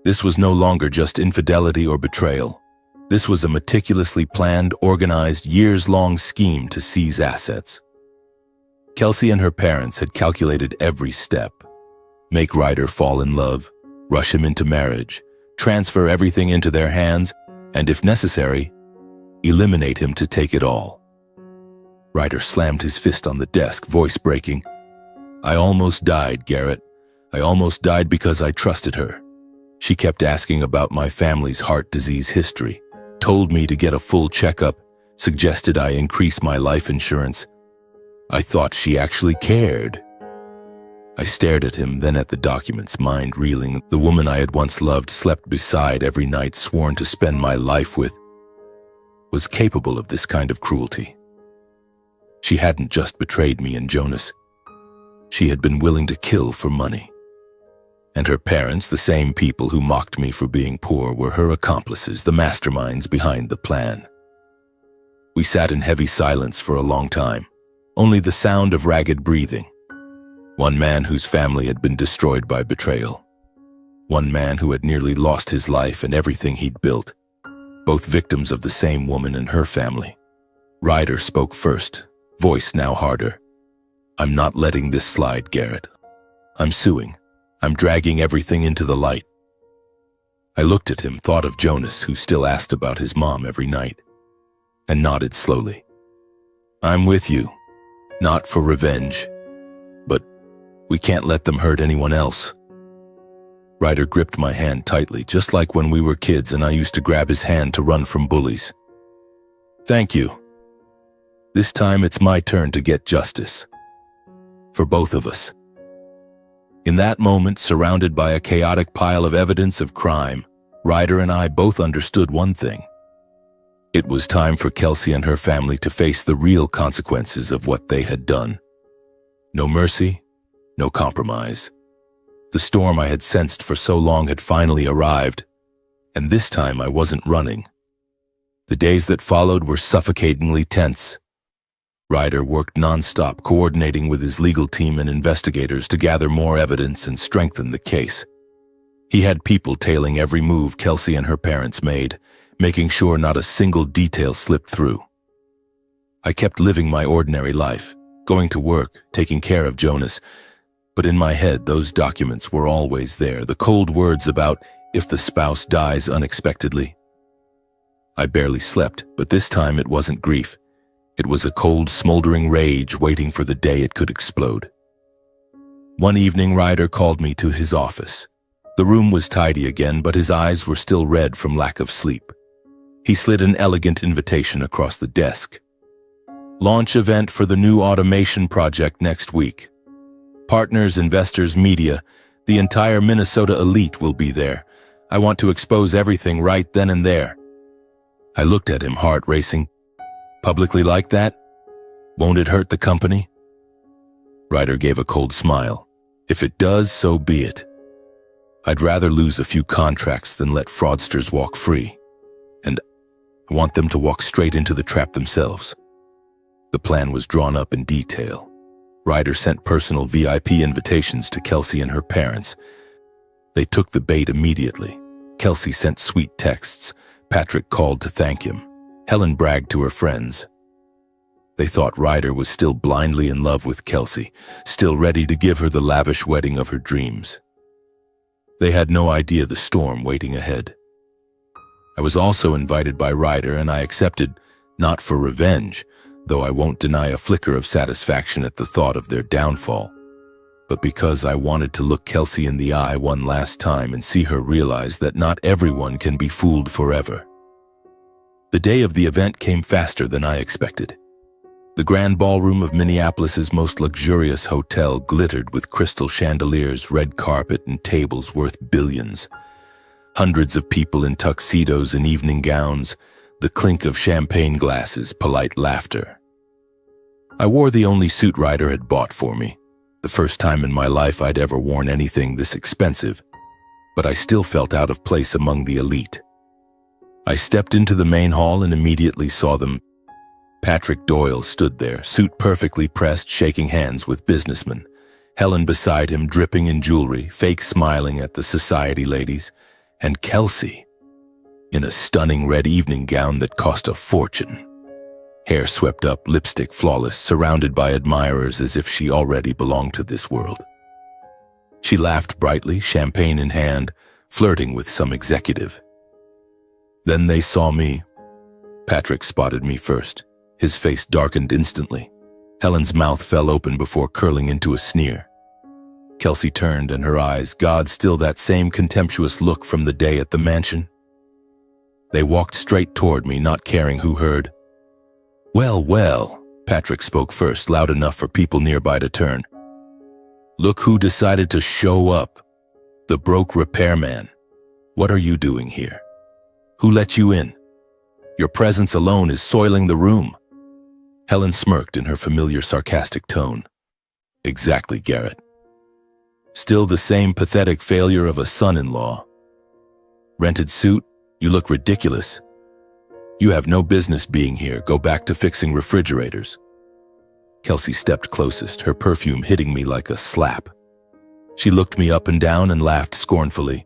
This was no longer just infidelity or betrayal. This was a meticulously planned, organized, years-long scheme to seize assets. Kelsey and her parents had calculated every step. Make Ryder fall in love, rush him into marriage, transfer everything into their hands, and if necessary, eliminate him to take it all. Ryder slammed his fist on the desk, voice breaking. "I almost died, Garrett. I almost died because I trusted her. She kept asking about my family's heart disease history, told me to get a full checkup, suggested I increase my life insurance. I thought she actually cared." I stared at him, then at the documents, mind reeling. The woman I had once loved, slept beside every night, sworn to spend my life with, was capable of this kind of cruelty. She hadn't just betrayed me and Jonas. She had been willing to kill for money. And her parents, the same people who mocked me for being poor, were her accomplices, the masterminds behind the plan. We sat in heavy silence for a long time, only the sound of ragged breathing. One man whose family had been destroyed by betrayal. One man who had nearly lost his life and everything he'd built. Both victims of the same woman and her family. Ryder spoke first, voice now harder. "I'm not letting this slide, Garrett. I'm suing. I'm dragging everything into the light." I looked at him, thought of Jonas, who still asked about his mom every night, and nodded slowly. I'm with you, not for revenge, but we can't let them hurt anyone else. Ryder gripped my hand tightly, just like when we were kids and I used to grab his hand to run from bullies. Thank you. This time it's my turn to get justice. For both of us. In that moment, surrounded by a chaotic pile of evidence of crime, Ryder and I both understood one thing. It was time for Kelsey and her family to face the real consequences of what they had done. No mercy, no compromise. The storm I had sensed for so long had finally arrived, and this time I wasn't running. The days that followed were suffocatingly tense. Ryder worked nonstop, coordinating with his legal team and investigators to gather more evidence and strengthen the case. He had people tailing every move Kelsey and her parents made, making sure not a single detail slipped through. I kept living my ordinary life, going to work, taking care of Jonas, but in my head those documents were always there, the cold words about if the spouse dies unexpectedly. I barely slept, but this time it wasn't grief. It was a cold, smoldering rage waiting for the day it could explode. One evening, Ryder called me to his office. The room was tidy again, but his eyes were still red from lack of sleep. He slid an elegant invitation across the desk. Launch event for the new automation project next week. Partners, investors, media, the entire Minnesota elite will be there. I want to expose everything right then and there. I looked at him, heart racing. Publicly like that? Won't it hurt the company? Ryder gave a cold smile. If it does, so be it. I'd rather lose a few contracts than let fraudsters walk free. And I want them to walk straight into the trap themselves. The plan was drawn up in detail. Ryder sent personal VIP invitations to Kelsey and her parents. They took the bait immediately. Kelsey sent sweet texts. Patrick called to thank him. Helen bragged to her friends. They thought Ryder was still blindly in love with Kelsey, still ready to give her the lavish wedding of her dreams. They had no idea the storm waiting ahead. I was also invited by Ryder, and I accepted, not for revenge, though I won't deny a flicker of satisfaction at the thought of their downfall, but because I wanted to look Kelsey in the eye one last time and see her realize that not everyone can be fooled forever. The day of the event came faster than I expected. The grand ballroom of Minneapolis's most luxurious hotel glittered with crystal chandeliers, red carpet, and tables worth billions. Hundreds of people in tuxedos and evening gowns, the clink of champagne glasses, polite laughter. I wore the only suit Ryder had bought for me, the first time in my life I'd ever worn anything this expensive, but I still felt out of place among the elite. I stepped into the main hall and immediately saw them. Patrick Doyle stood there, suit perfectly pressed, shaking hands with businessmen. Helen beside him, dripping in jewelry, fake smiling at the society ladies. And Kelsey, in a stunning red evening gown that cost a fortune. Hair swept up, lipstick flawless, surrounded by admirers as if she already belonged to this world. She laughed brightly, champagne in hand, flirting with some executive. Then they saw me. Patrick spotted me first. His face darkened instantly. Helen's mouth fell open before curling into a sneer. Kelsey turned, and her eyes, God, still that same contemptuous look from the day at the mansion. They walked straight toward me, not caring who heard. Well, well, Patrick spoke first, loud enough for people nearby to turn. Look who decided to show up. The broke repairman. What are you doing here? Who let you in? Your presence alone is soiling the room. Helen smirked in her familiar sarcastic tone. Exactly, Garrett. Still the same pathetic failure of a son-in-law. Rented suit? You look ridiculous. You have no business being here. Go back to fixing refrigerators. Kelsey stepped closest, her perfume hitting me like a slap. She looked me up and down and laughed scornfully.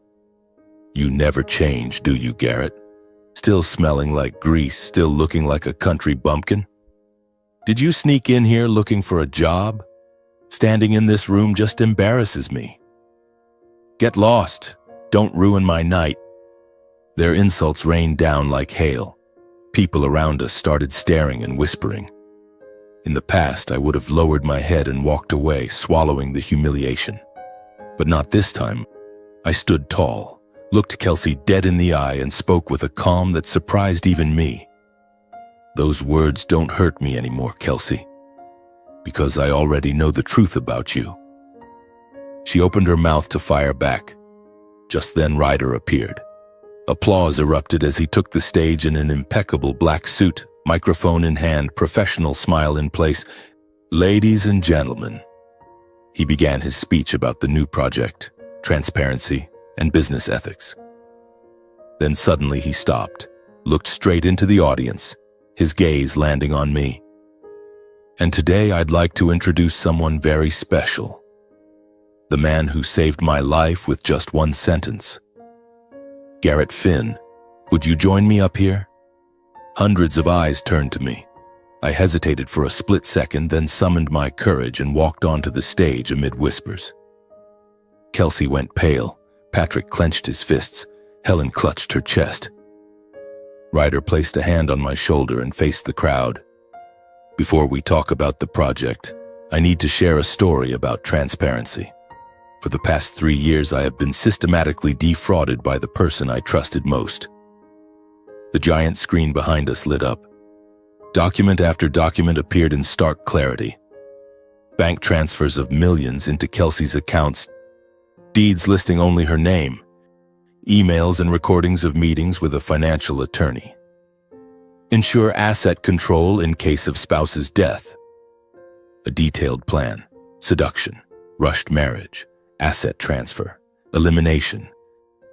You never change, do you, Garrett? Still smelling like grease, still looking like a country bumpkin? Did you sneak in here looking for a job? Standing in this room just embarrasses me. Get lost. Don't ruin my night. Their insults rained down like hail. People around us started staring and whispering. In the past, I would have lowered my head and walked away, swallowing the humiliation. But not this time. I stood tall, looked Kelsey dead in the eye, and spoke with a calm that surprised even me. Those words don't hurt me anymore, Kelsey, because I already know the truth about you. She opened her mouth to fire back. Just then Ryder appeared. Applause erupted as he took the stage in an impeccable black suit, microphone in hand, professional smile in place. "Ladies and gentlemen," he began his speech about the new project, transparency, and business ethics. Then suddenly he stopped, looked straight into the audience, his gaze landing on me. "And today I'd like to introduce someone very special. The man who saved my life with just one sentence. Garrett Finn, would you join me up here?" Hundreds of eyes turned to me. I hesitated for a split second, then summoned my courage and walked onto the stage amid whispers. Kelsey went pale. Patrick clenched his fists. Helen clutched her chest. Ryder placed a hand on my shoulder and faced the crowd. "Before we talk about the project, I need to share a story about transparency. For the past 3 years, I have been systematically defrauded by the person I trusted most." The giant screen behind us lit up. Document after document appeared in stark clarity. Bank transfers of millions into Kelsey's accounts, deeds listing only her name, emails and recordings of meetings with a financial attorney. Ensure asset control in case of spouse's death. A detailed plan, seduction, rushed marriage, asset transfer, elimination,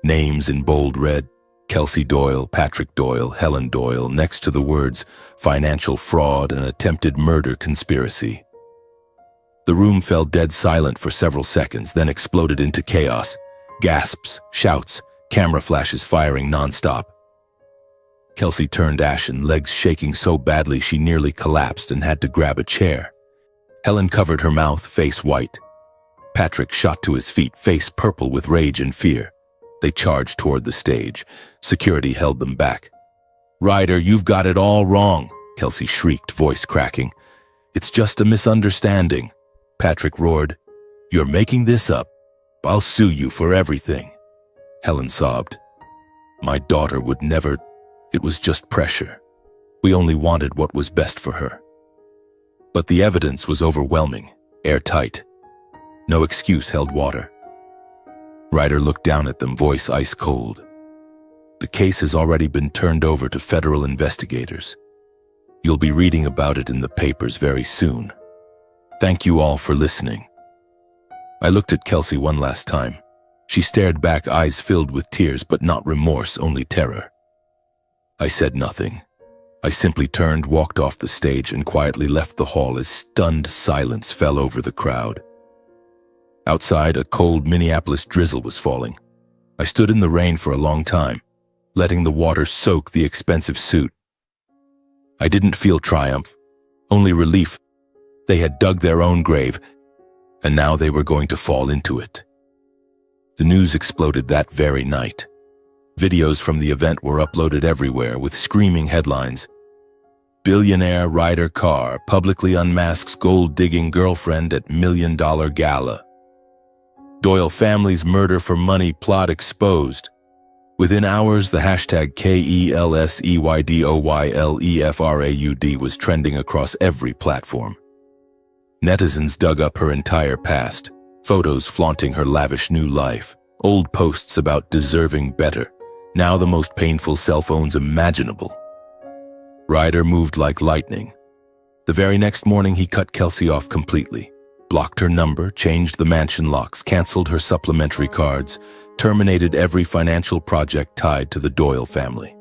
names in bold red, Kelsey Doyle, Patrick Doyle, Helen Doyle, next to the words financial fraud and attempted murder conspiracy. The room fell dead silent for several seconds, then exploded into chaos. Gasps, shouts, camera flashes firing nonstop. Kelsey turned ashen, legs shaking so badly she nearly collapsed and had to grab a chair. Helen covered her mouth, face white. Patrick shot to his feet, face purple with rage and fear. They charged toward the stage. Security held them back. "Ryder, you've got it all wrong," Kelsey shrieked, voice cracking. "It's just a misunderstanding." Patrick roared, "You're making this up. I'll sue you for everything." Helen sobbed. "My daughter would never. It was just pressure. We only wanted what was best for her." But the evidence was overwhelming, airtight. No excuse held water. Ryder looked down at them, voice ice cold. "The case has already been turned over to federal investigators. You'll be reading about it in the papers very soon. Thank you all for listening." I looked at Kelsey one last time. She stared back, eyes filled with tears, but not remorse, only terror. I said nothing. I simply turned, walked off the stage, and quietly left the hall as stunned silence fell over the crowd. Outside, a cold Minneapolis drizzle was falling. I stood in the rain for a long time, letting the water soak the expensive suit. I didn't feel triumph, only relief. They had dug their own grave, and now they were going to fall into it. The news exploded that very night. Videos from the event were uploaded everywhere with screaming headlines. "Billionaire Ryder Carr publicly unmasks gold-digging girlfriend at $1 million gala." "Doyle family's murder for money plot exposed." Within hours, the hashtag KELSEYDOYLEFRAUD was trending across every platform. Netizens dug up her entire past, photos flaunting her lavish new life, old posts about deserving better, now the most painful cell phones imaginable. Ryder moved like lightning. The very next morning, he cut Kelsey off completely, blocked her number, changed the mansion locks, canceled her supplementary cards, terminated every financial project tied to the Doyle family.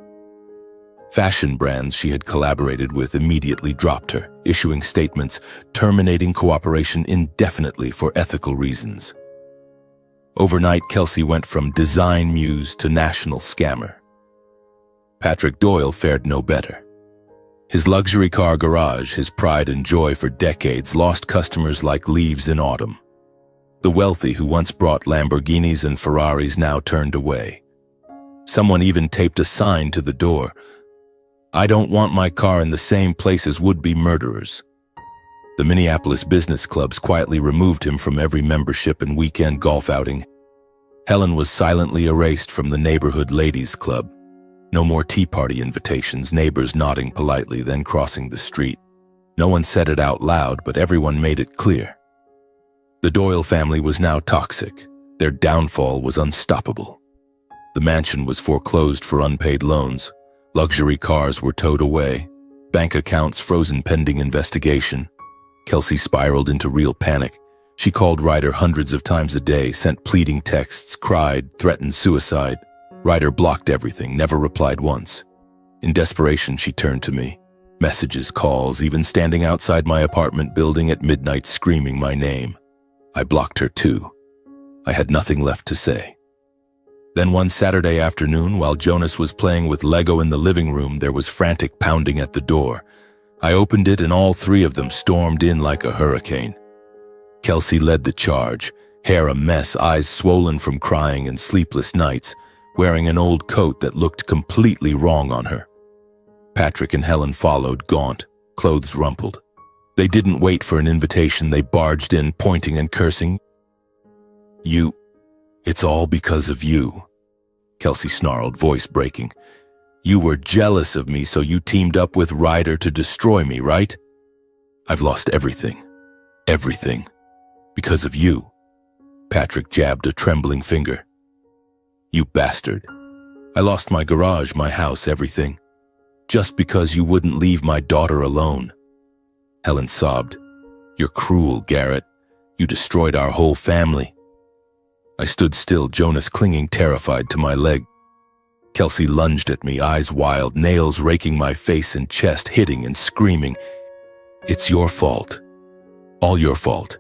Fashion brands she had collaborated with immediately dropped her, issuing statements terminating cooperation indefinitely for ethical reasons. Overnight, Kelsey went from design muse to national scammer. Patrick Doyle fared no better. His luxury car garage, his pride and joy for decades, lost customers like leaves in autumn. The wealthy who once brought Lamborghinis and Ferraris now turned away. Someone even taped a sign to the door. "I don't want my car in the same place as would-be murderers." The Minneapolis business clubs quietly removed him from every membership and weekend golf outing. Helen was silently erased from the neighborhood ladies' club. No more tea party invitations, neighbors nodding politely, then crossing the street. No one said it out loud, but everyone made it clear. The Doyle family was now toxic. Their downfall was unstoppable. The mansion was foreclosed for unpaid loans. Luxury cars were towed away. Bank accounts frozen pending investigation. Kelsey spiraled into real panic. She called Ryder hundreds of times a day, sent pleading texts, cried, threatened suicide. Ryder blocked everything, never replied once. In desperation, she turned to me. Messages, calls, even standing outside my apartment building at midnight screaming my name. I blocked her too. I had nothing left to say. Then one Saturday afternoon, while Jonas was playing with Lego in the living room, there was frantic pounding at the door. I opened it and all three of them stormed in like a hurricane. Kelsey led the charge, hair a mess, eyes swollen from crying and sleepless nights, wearing an old coat that looked completely wrong on her. Patrick and Helen followed, gaunt, clothes rumpled. They didn't wait for an invitation, they barged in, pointing and cursing. It's all because of you," Kelsey snarled, voice breaking. "You were jealous of me, so you teamed up with Ryder to destroy me, right? I've lost everything. Everything. Because of you." Patrick jabbed a trembling finger. "You bastard. I lost my garage, my house, everything. Just because you wouldn't leave my daughter alone." Helen sobbed. "You're cruel, Garrett. You destroyed our whole family." I stood still, Jonas clinging terrified to my leg. Kelsey lunged at me, eyes wild, nails raking my face and chest, hitting and screaming. "It's your fault. All your fault.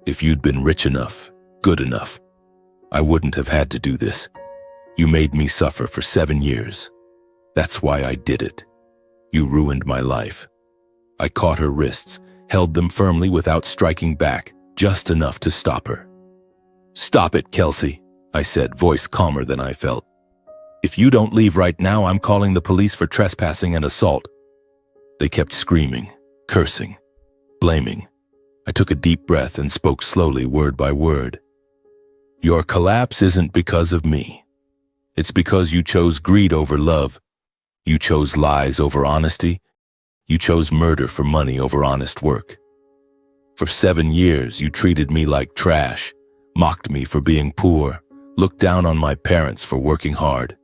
If you'd been rich enough, good enough, I wouldn't have had to do this. You made me suffer for 7 years. That's why I did it. You ruined my life." I caught her wrists, held them firmly without striking back, just enough to stop her. "Stop it, Kelsey," I said, voice calmer than I felt. "If you don't leave right now, I'm calling the police for trespassing and assault." They kept screaming, cursing, blaming. I took a deep breath and spoke slowly, word by word. "Your collapse isn't because of me. It's because you chose greed over love. You chose lies over honesty. You chose murder for money over honest work. For 7 years, you treated me like trash, mocked me for being poor, looked down on my parents for working hard.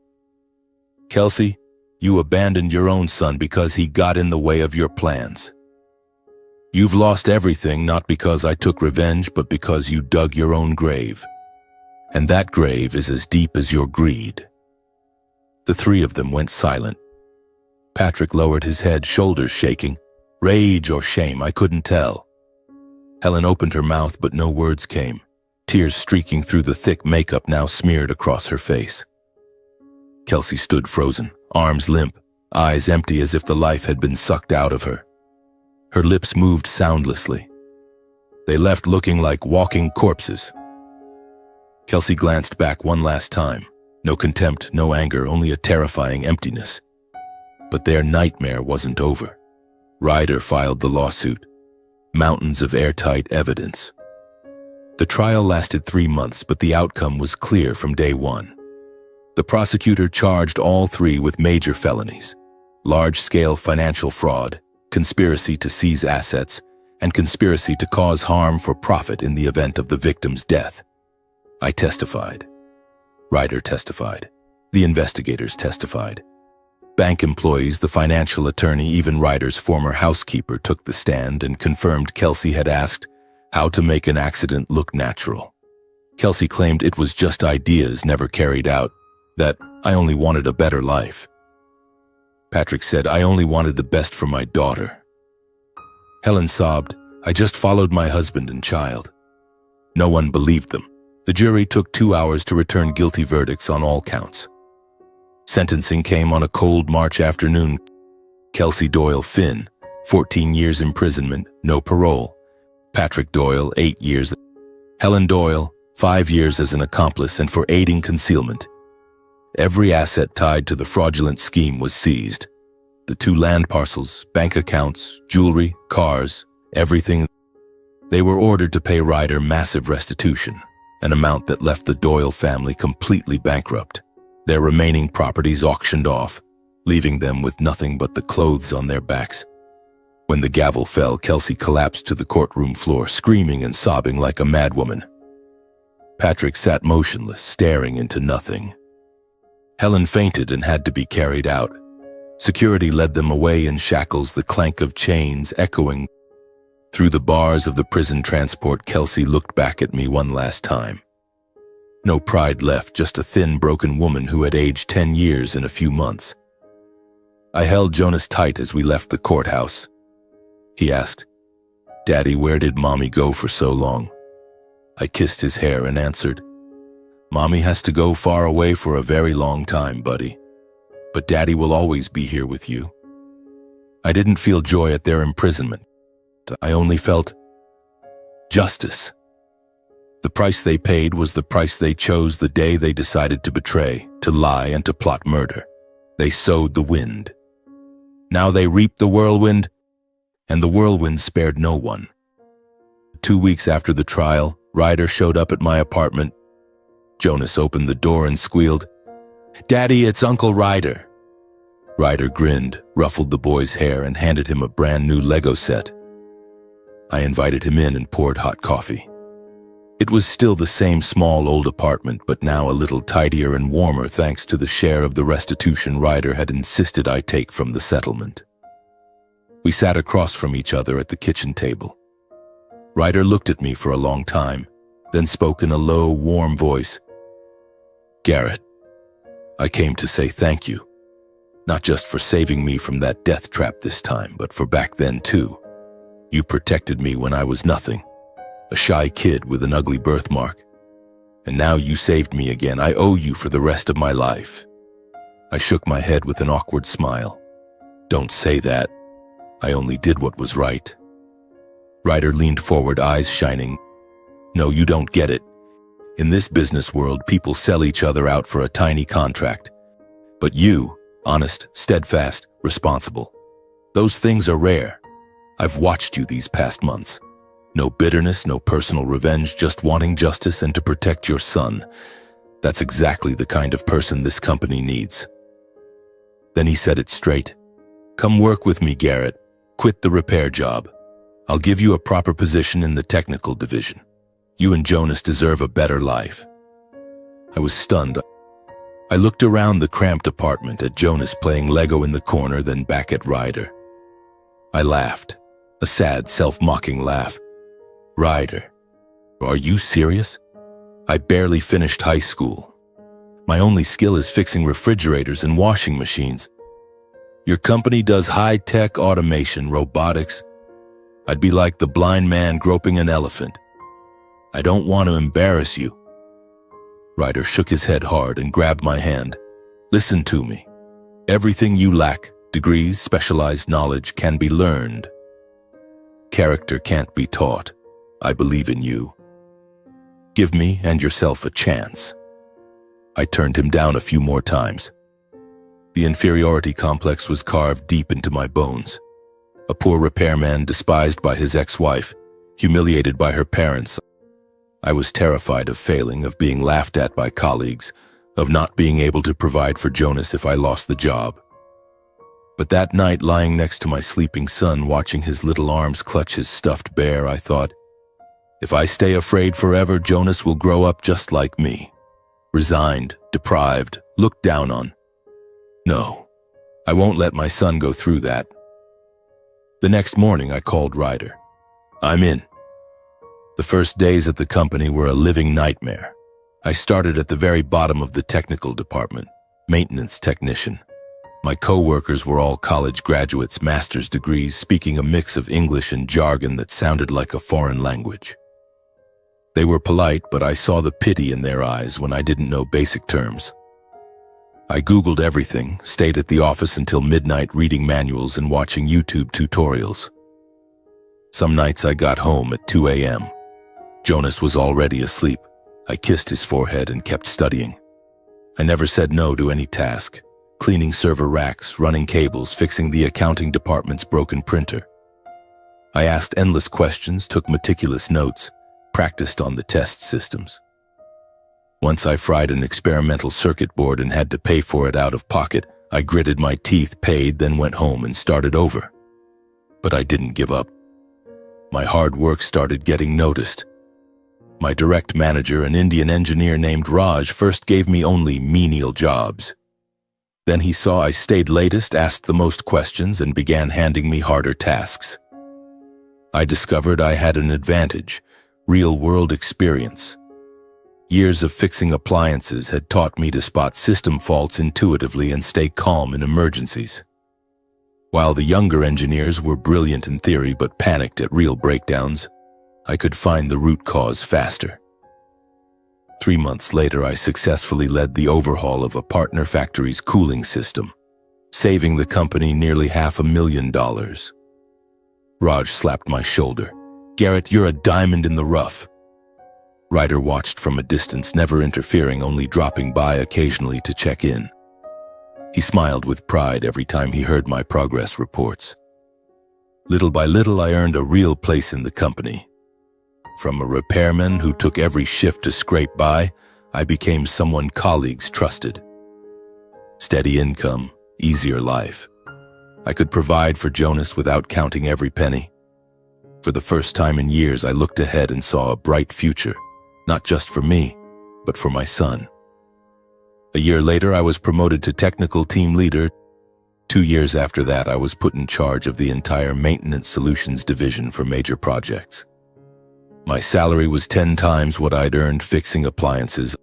Kelsey, you abandoned your own son because he got in the way of your plans. You've lost everything not because I took revenge, but because you dug your own grave. And that grave is as deep as your greed." The three of them went silent. Patrick lowered his head, shoulders shaking. Rage or shame, I couldn't tell. Helen opened her mouth, but no words came, tears streaking through the thick makeup now smeared across her face. Kelsey stood frozen, arms limp, eyes empty as if the life had been sucked out of her. Her lips moved soundlessly. They left looking like walking corpses. Kelsey glanced back one last time. No contempt, no anger, only a terrifying emptiness. But their nightmare wasn't over. Ryder filed the lawsuit. Mountains of airtight evidence. The trial lasted 3 months, but the outcome was clear from day one. The prosecutor charged all three with major felonies: large-scale financial fraud, conspiracy to seize assets, and conspiracy to cause harm for profit in the event of the victim's death. I testified. Ryder testified. The investigators testified. Bank employees, the financial attorney, even Ryder's former housekeeper took the stand and confirmed Kelsey had asked how to make an accident look natural. Kelsey claimed it was just ideas never carried out, that I only wanted a better life. Patrick said I only wanted the best for my daughter. Helen sobbed, I just followed my husband and child. No one believed them. The jury took 2 hours to return guilty verdicts on all counts. Sentencing came on a cold March afternoon. Kelsey Doyle Finn, 14 years imprisonment, no parole. Patrick Doyle, 8 years. Helen Doyle, 5 years as an accomplice and for aiding concealment. Every asset tied to the fraudulent scheme was seized. The 2 land parcels, bank accounts, jewelry, cars, everything. They were ordered to pay Ryder massive restitution, an amount that left the Doyle family completely bankrupt. Their remaining properties auctioned off, leaving them with nothing but the clothes on their backs. When the gavel fell, Kelsey collapsed to the courtroom floor, screaming and sobbing like a madwoman. Patrick sat motionless, staring into nothing. Helen fainted and had to be carried out. Security led them away in shackles, the clank of chains echoing. Through the bars of the prison transport, Kelsey looked back at me one last time. No pride left, just a thin, broken woman who had aged 10 years in a few months. I held Jonas tight as we left the courthouse. He asked, "Daddy, where did Mommy go for so long?" I kissed his hair and answered, "Mommy has to go far away for a very long time, buddy. But Daddy will always be here with you." I didn't feel joy at their imprisonment. I only felt justice. The price they paid was the price they chose the day they decided to betray, to lie, and to plot murder. They sowed the wind. Now they reap the whirlwind, and the whirlwind spared no one. 2 weeks after the trial, Ryder showed up at my apartment. Jonas opened the door and squealed, "Daddy, it's Uncle Ryder." Ryder grinned, ruffled the boy's hair, and handed him a brand new Lego set. I invited him in and poured hot coffee. It was still the same small old apartment, but now a little tidier and warmer thanks to the share of the restitution Ryder had insisted I take from the settlement. We sat across from each other at the kitchen table. Ryder looked at me for a long time, then spoke in a low, warm voice. "Garrett, I came to say thank you, not just for saving me from that death trap this time, but for back then too. You protected me when I was nothing, a shy kid with an ugly birthmark. And now you saved me again. I owe you for the rest of my life." I shook my head with an awkward smile. "Don't say that. I only did what was right." Ryder leaned forward, eyes shining. "No, you don't get it. In this business world, people sell each other out for a tiny contract. But you, honest, steadfast, responsible. Those things are rare. I've watched you these past months. No bitterness, no personal revenge, just wanting justice and to protect your son. That's exactly the kind of person this company needs." Then he said it straight. "Come work with me, Garrett. Quit the repair job. I'll give you a proper position in the technical division. You and Jonas deserve a better life." I was stunned. I looked around the cramped apartment at Jonas playing Lego in the corner, then back at Ryder. I laughed, a sad, self-mocking laugh. "Ryder, are you serious? I barely finished high school. My only skill is fixing refrigerators and washing machines. Your company does high-tech automation, robotics. I'd be like the blind man groping an elephant. I don't want to embarrass you." Ryder shook his head hard and grabbed my hand. "Listen to me. Everything you lack, degrees, specialized knowledge, can be learned. Character can't be taught. I believe in you. Give me and yourself a chance." I turned him down a few more times. The inferiority complex was carved deep into my bones. A poor repairman despised by his ex-wife, humiliated by her parents. I was terrified of failing, of being laughed at by colleagues, of not being able to provide for Jonas if I lost the job. But that night, lying next to my sleeping son, watching his little arms clutch his stuffed bear, I thought, if I stay afraid forever, Jonas will grow up just like me. Resigned, deprived, looked down on. No, I won't let my son go through that. The next morning, I called Ryder. "I'm in." The first days at the company were a living nightmare. I started at the very bottom of the technical department, maintenance technician. My co-workers were all college graduates, master's degrees, speaking a mix of English and jargon that sounded like a foreign language. They were polite, but I saw the pity in their eyes when I didn't know basic terms. I Googled everything, stayed at the office until midnight reading manuals and watching YouTube tutorials. Some nights I got home at 2 a.m. Jonas was already asleep. I kissed his forehead and kept studying. I never said no to any task. Cleaning server racks, running cables, fixing the accounting department's broken printer. I asked endless questions, took meticulous notes, practiced on the test systems. Once I fried an experimental circuit board and had to pay for it out of pocket. I gritted my teeth, paid, then went home and started over. But I didn't give up. My hard work started getting noticed. My direct manager, an Indian engineer named Raj, first gave me only menial jobs. Then he saw I stayed latest, asked the most questions, and began handing me harder tasks. I discovered I had an advantage, real-world experience. Years of fixing appliances had taught me to spot system faults intuitively and stay calm in emergencies. While the younger engineers were brilliant in theory but panicked at real breakdowns, I could find the root cause faster. 3 months later, I successfully led the overhaul of a partner factory's cooling system, saving the company nearly $500,000. Raj slapped my shoulder. "Garrett, you're a diamond in the rough." Ryder watched from a distance, never interfering, only dropping by occasionally to check in. He smiled with pride every time he heard my progress reports. Little by little, I earned a real place in the company. From a repairman who took every shift to scrape by, I became someone colleagues trusted. Steady income, easier life. I could provide for Jonas without counting every penny. For the first time in years, I looked ahead and saw a bright future, not just for me, but for my son. A year later, I was promoted to technical team leader. 2 years after that, I was put in charge of the entire maintenance solutions division for major projects. My salary was 10 times what I'd earned fixing appliances.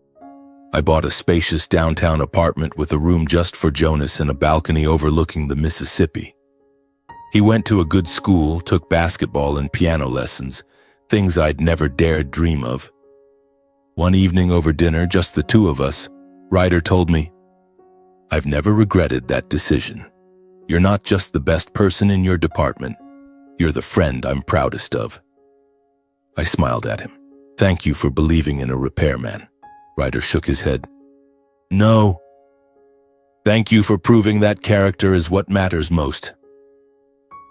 I bought a spacious downtown apartment with a room just for Jonas and a balcony overlooking the Mississippi. He went to a good school, took basketball and piano lessons, things I'd never dared dream of. One evening over dinner, just the two of us, Ryder told me, "I've never regretted that decision. You're not just the best person in your department. You're the friend I'm proudest of." I smiled at him. "Thank you for believing in a repairman." Ryder shook his head. "No. Thank you for proving that character is what matters most."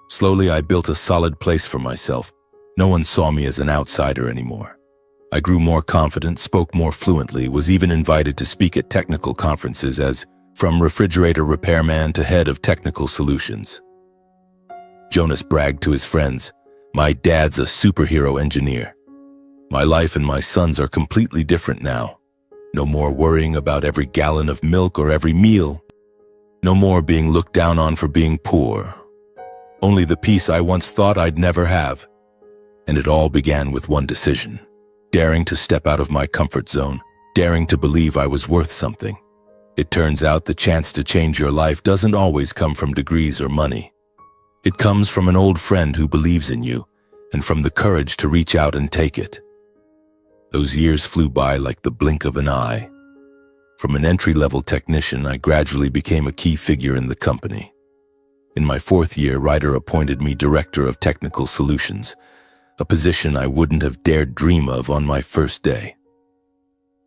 Slowly, I built a solid place for myself. No one saw me as an outsider anymore. I grew more confident, spoke more fluently, was even invited to speak at technical conferences as from refrigerator repairman to head of technical solutions. Jonas bragged to his friends, "My dad's a superhero engineer." My life and my son's are completely different now. No more worrying about every gallon of milk or every meal. No more being looked down on for being poor. Only the peace I once thought I'd never have. And it all began with one decision. Daring to step out of my comfort zone, daring to believe I was worth something. It turns out the chance to change your life doesn't always come from degrees or money. It comes from an old friend who believes in you, and from the courage to reach out and take it. Those years flew by like the blink of an eye. From an entry-level technician, I gradually became a key figure in the company. In my 4th year, Ryder appointed me Director of Technical Solutions, a position I wouldn't have dared dream of on my first day.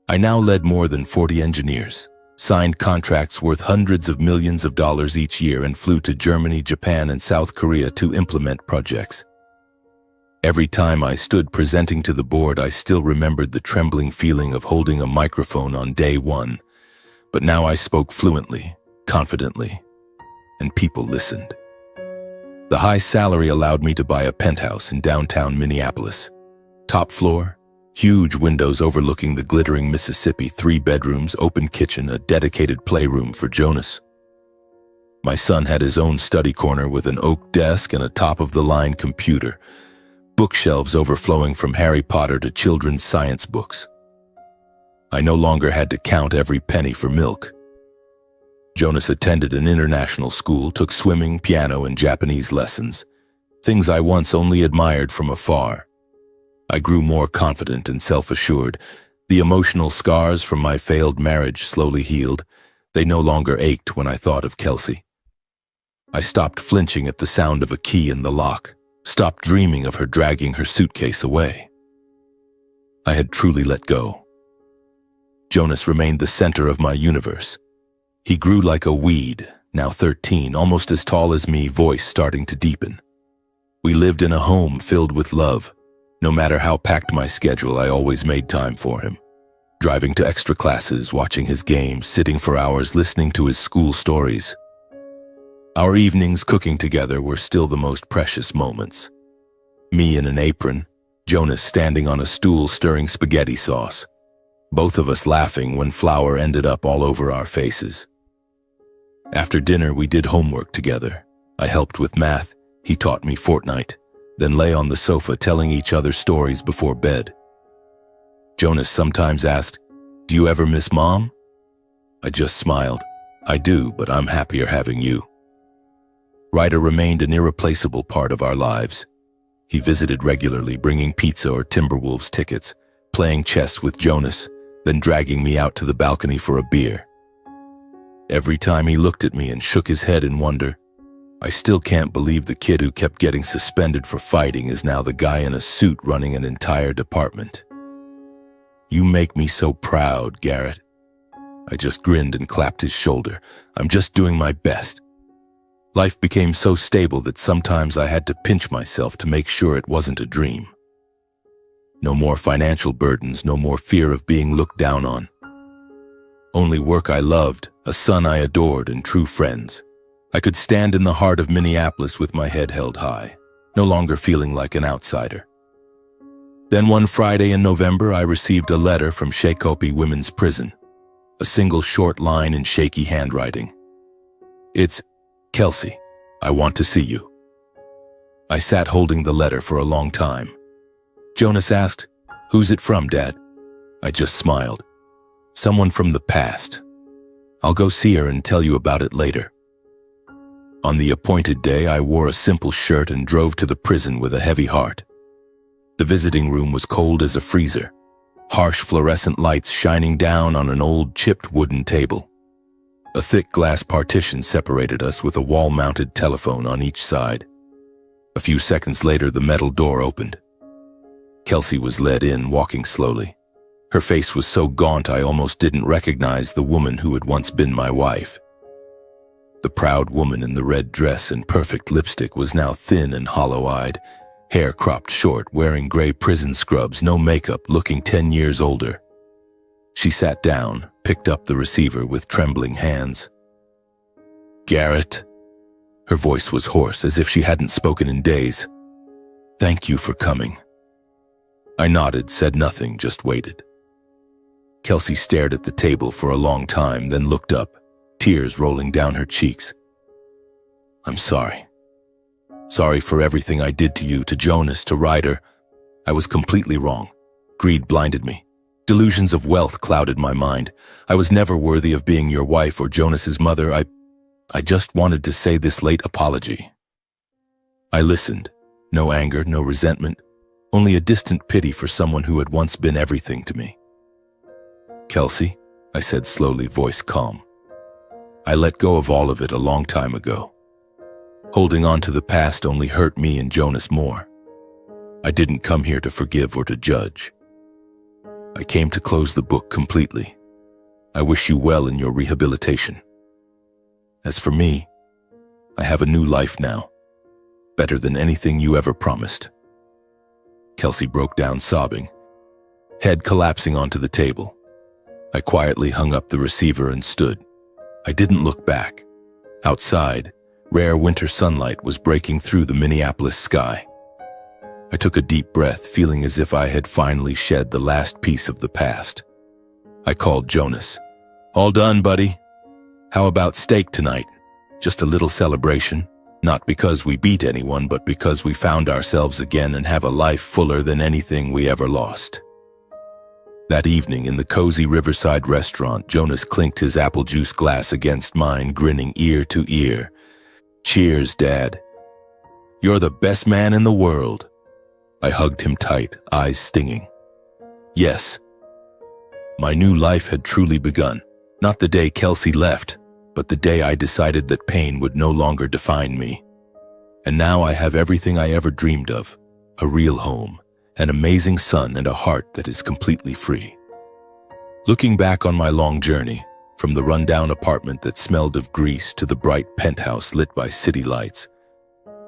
I now led more than 40 engineers, signed contracts worth hundreds of millions of dollars each year, and flew to Germany, Japan, and South Korea to implement projects. Every time I stood presenting to the board, I still remembered the trembling feeling of holding a microphone on day one. But now I spoke fluently, confidently, and people listened. The high salary allowed me to buy a penthouse in downtown Minneapolis. Top floor, huge windows overlooking the glittering Mississippi, 3 bedrooms, open kitchen, a dedicated playroom for Jonas. My son had his own study corner with an oak desk and a top-of-the-line computer, bookshelves overflowing from Harry Potter to children's science books. I no longer had to count every penny for milk. Jonas attended an international school, took swimming, piano, and Japanese lessons, things I once only admired from afar. I grew more confident and self-assured. The emotional scars from my failed marriage slowly healed. They no longer ached when I thought of Kelsey. I stopped flinching at the sound of a key in the lock, stopped dreaming of her dragging her suitcase away. I had truly let go. Jonas remained the center of my universe. He grew like a weed, now 13, almost as tall as me, voice starting to deepen. We lived in a home filled with love. No matter how packed my schedule, I always made time for him. Driving to extra classes, watching his games, sitting for hours listening to his school stories. Our evenings cooking together were still the most precious moments. Me in an apron, Jonas standing on a stool stirring spaghetti sauce. Both of us laughing when flour ended up all over our faces. After dinner, we did homework together. I helped with math, he taught me Fortnite, then lay on the sofa telling each other stories before bed. Jonas sometimes asked, "Do you ever miss Mom?" I just smiled. "I do, but I'm happier having you." Ryder remained an irreplaceable part of our lives. He visited regularly, bringing pizza or Timberwolves tickets, playing chess with Jonas, then dragging me out to the balcony for a beer. Every time he looked at me and shook his head in wonder, I still can't believe the kid who kept getting suspended for fighting is now the guy in a suit running an entire department. "You make me so proud, Garrett." I just grinned and clapped his shoulder. "I'm just doing my best." Life became so stable that sometimes I had to pinch myself to make sure it wasn't a dream. No more financial burdens, no more fear of being looked down on. Only work I loved, a son I adored, and true friends. I could stand in the heart of Minneapolis with my head held high, no longer feeling like an outsider. Then one Friday in November, I received a letter from Shakopee Women's Prison, a single short line in shaky handwriting. It's, "Kelsey, I want to see you." I sat holding the letter for a long time. Jonas asked, "Who's it from, Dad?" I just smiled. "Someone from the past. I'll go see her and tell you about it later." On the appointed day, I wore a simple shirt and drove to the prison with a heavy heart. The visiting room was cold as a freezer, harsh fluorescent lights shining down on an old chipped wooden table. A thick glass partition separated us with a wall-mounted telephone on each side. A few seconds later, the metal door opened. Kelsey was led in, walking slowly. Her face was so gaunt I almost didn't recognize the woman who had once been my wife. The proud woman in the red dress and perfect lipstick was now thin and hollow-eyed, hair cropped short, wearing gray prison scrubs, no makeup, looking 10 years older. She sat down, picked up the receiver with trembling hands. "Garrett." Her voice was hoarse, as if she hadn't spoken in days. "Thank you for coming." I nodded, said nothing, just waited. Kelsey stared at the table for a long time, then looked up, tears rolling down her cheeks. "I'm sorry. Sorry for everything I did to you, to Jonas, to Ryder. I was completely wrong. Greed blinded me. Delusions of wealth clouded my mind. I was never worthy of being your wife or Jonas's mother. I just wanted to say this late apology." I listened. No anger, no resentment, only a distant pity for someone who had once been everything to me. "Kelsey," I said slowly, voice calm. "I let go of all of it a long time ago. Holding on to the past only hurt me and Jonas more. I didn't come here to forgive or to judge. I came to close the book completely. I wish you well in your rehabilitation. As for me, I have a new life now, better than anything you ever promised." Kelsey broke down sobbing, head collapsing onto the table. I quietly hung up the receiver and stood. I didn't look back. Outside, rare winter sunlight was breaking through the Minneapolis sky. I took a deep breath, feeling as if I had finally shed the last piece of the past. I called Jonas. "All done, buddy. How about steak tonight? Just a little celebration. Not because we beat anyone, but because we found ourselves again and have a life fuller than anything we ever lost." That evening in the cozy Riverside restaurant, Jonas clinked his apple juice glass against mine, grinning ear to ear. "Cheers, Dad. You're the best man in the world." I hugged him tight, eyes stinging. Yes, my new life had truly begun. Not the day Kelsey left, but the day I decided that pain would no longer define me. And now I have everything I ever dreamed of: a real home, an amazing son, and a heart that is completely free. Looking back on my long journey, from the rundown apartment that smelled of grease to the bright penthouse lit by city lights,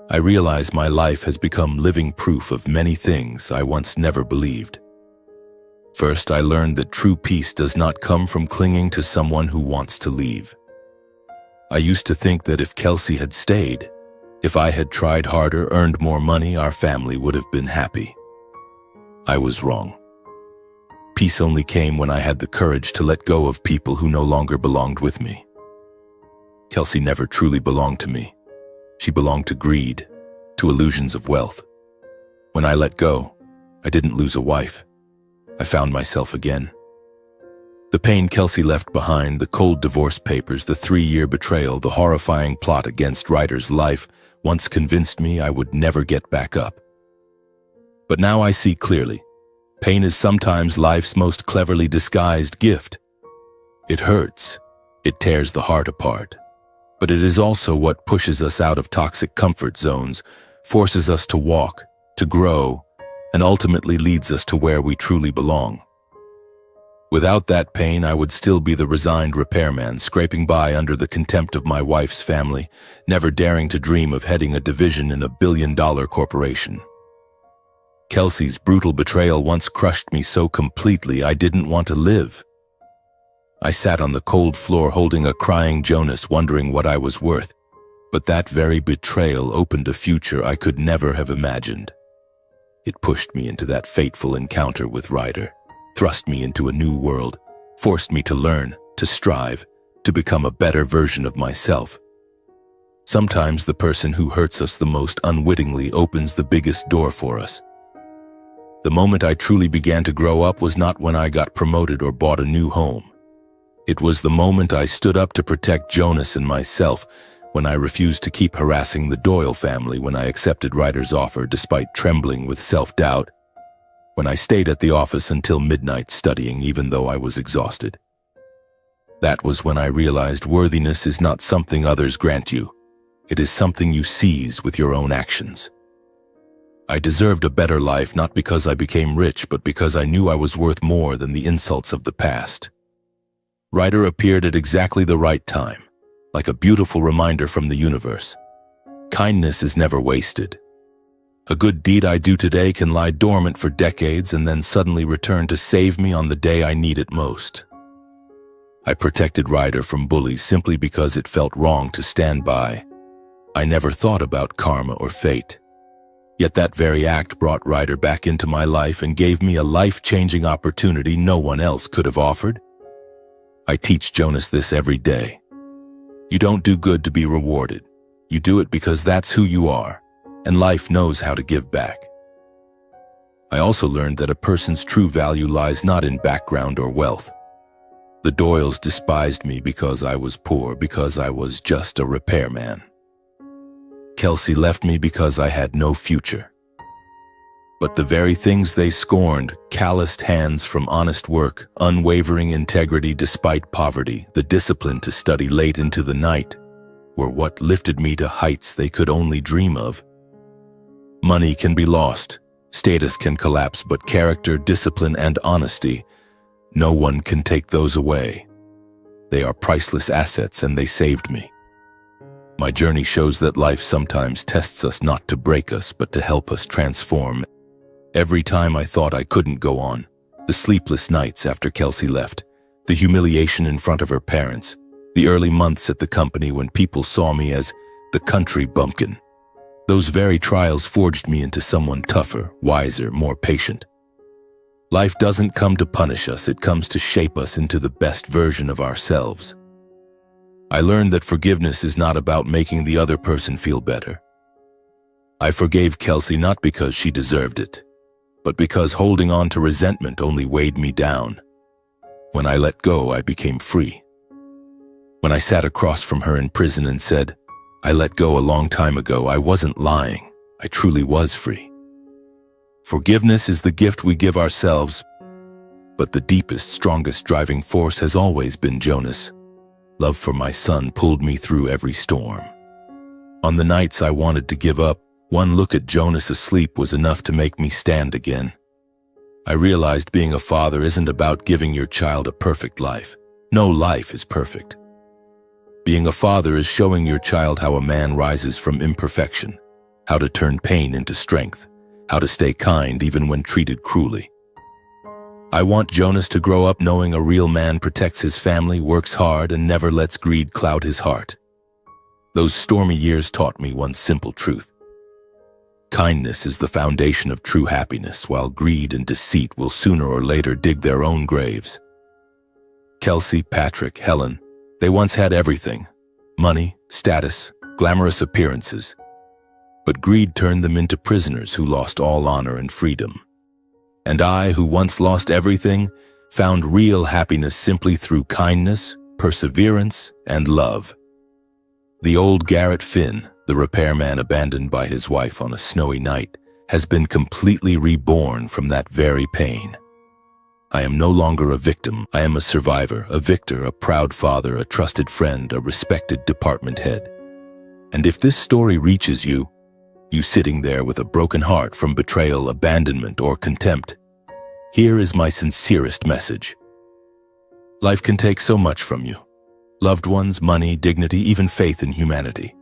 I realize my life has become living proof of many things I once never believed. First, I learned that true peace does not come from clinging to someone who wants to leave. I used to think that if Kelsey had stayed, if I had tried harder, earned more money, our family would have been happy. I was wrong. Peace only came when I had the courage to let go of people who no longer belonged with me. Kelsey never truly belonged to me. She belonged to greed, to illusions of wealth. When I let go, I didn't lose a wife. I found myself again. The pain Kelsey left behind, the cold divorce papers, the 3-year betrayal, the horrifying plot against Ryder's life once convinced me I would never get back up. But now I see clearly. Pain is sometimes life's most cleverly disguised gift. It hurts. It tears the heart apart. But it is also what pushes us out of toxic comfort zones, forces us to walk, to grow, and ultimately leads us to where we truly belong. Without that pain, I would still be the resigned repairman, scraping by under the contempt of my wife's family, never daring to dream of heading a division in a billion-dollar corporation. Kelsey's brutal betrayal once crushed me so completely I didn't want to live. I sat on the cold floor holding a crying Jonas, wondering what I was worth. But that very betrayal opened a future I could never have imagined. It pushed me into that fateful encounter with Ryder, thrust me into a new world, forced me to learn, to strive, to become a better version of myself. Sometimes the person who hurts us the most unwittingly opens the biggest door for us. The moment I truly began to grow up was not when I got promoted or bought a new home. It was the moment I stood up to protect Jonas and myself, when I refused to keep harassing the Doyle family, when I accepted Ryder's offer despite trembling with self-doubt, when I stayed at the office until midnight studying even though I was exhausted. That was when I realized worthiness is not something others grant you. It is something you seize with your own actions. I deserved a better life not because I became rich, but because I knew I was worth more than the insults of the past. Ryder appeared at exactly the right time, like a beautiful reminder from the universe. Kindness is never wasted. A good deed I do today can lie dormant for decades and then suddenly return to save me on the day I need it most. I protected Ryder from bullies simply because it felt wrong to stand by. I never thought about karma or fate. Yet that very act brought Ryder back into my life and gave me a life-changing opportunity no one else could have offered. I teach Jonas this every day. You don't do good to be rewarded. You do it because that's who you are, and life knows how to give back. I also learned that a person's true value lies not in background or wealth. The Doyles despised me because I was poor, because I was just a repairman. Kelsey left me because I had no future. But the very things they scorned, calloused hands from honest work, unwavering integrity despite poverty, the discipline to study late into the night, were what lifted me to heights they could only dream of. Money can be lost, status can collapse, but character, discipline, and honesty, no one can take those away. They are priceless assets, and they saved me. My journey shows that life sometimes tests us not to break us, but to help us transform. Every time I thought I couldn't go on, the sleepless nights after Kelsey left, the humiliation in front of her parents, the early months at the company when people saw me as the country bumpkin. Those very trials forged me into someone tougher, wiser, more patient. Life doesn't come to punish us, it comes to shape us into the best version of ourselves. I learned that forgiveness is not about making the other person feel better. I forgave Kelsey not because she deserved it, but because holding on to resentment only weighed me down. When I let go, I became free. When I sat across from her in prison and said, "I let go a long time ago," I wasn't lying. I truly was free. Forgiveness is the gift we give ourselves, but the deepest, strongest driving force has always been Jonas. Love for my son pulled me through every storm. On the nights I wanted to give up, one look at Jonas asleep was enough to make me stand again. I realized being a father isn't about giving your child a perfect life. No life is perfect. Being a father is showing your child how a man rises from imperfection, how to turn pain into strength, how to stay kind even when treated cruelly. I want Jonas to grow up knowing a real man protects his family, works hard, and never lets greed cloud his heart. Those stormy years taught me one simple truth. Kindness is the foundation of true happiness, while greed and deceit will sooner or later dig their own graves. Kelsey, Patrick, Helen, they once had everything: money, status, glamorous appearances. But greed turned them into prisoners who lost all honor and freedom. And I, who once lost everything, found real happiness simply through kindness, perseverance, and love. The old Garrett Finn, the repairman abandoned by his wife on a snowy night, has been completely reborn from that very pain. I am no longer a victim. I am a survivor, a victor, a proud father, a trusted friend, a respected department head. And if this story reaches you, you sitting there with a broken heart from betrayal, abandonment, or contempt, here is my sincerest message. Life can take so much from you: loved ones, money, dignity, even faith in humanity.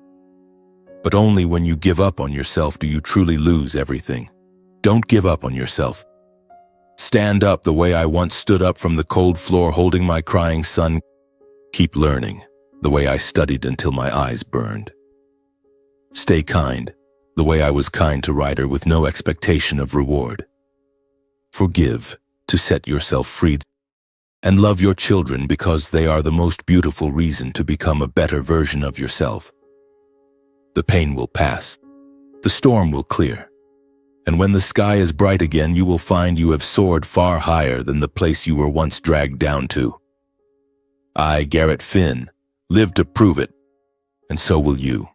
But only when you give up on yourself do you truly lose everything. Don't give up on yourself. Stand up the way I once stood up from the cold floor holding my crying son. Keep learning the way I studied until my eyes burned. Stay kind the way I was kind to Ryder with no expectation of reward. Forgive to set yourself free. And love your children because they are the most beautiful reason to become a better version of yourself. The pain will pass. The storm will clear. And when the sky is bright again, you will find you have soared far higher than the place you were once dragged down to. I, Garrett Finn, lived to prove it, and so will you.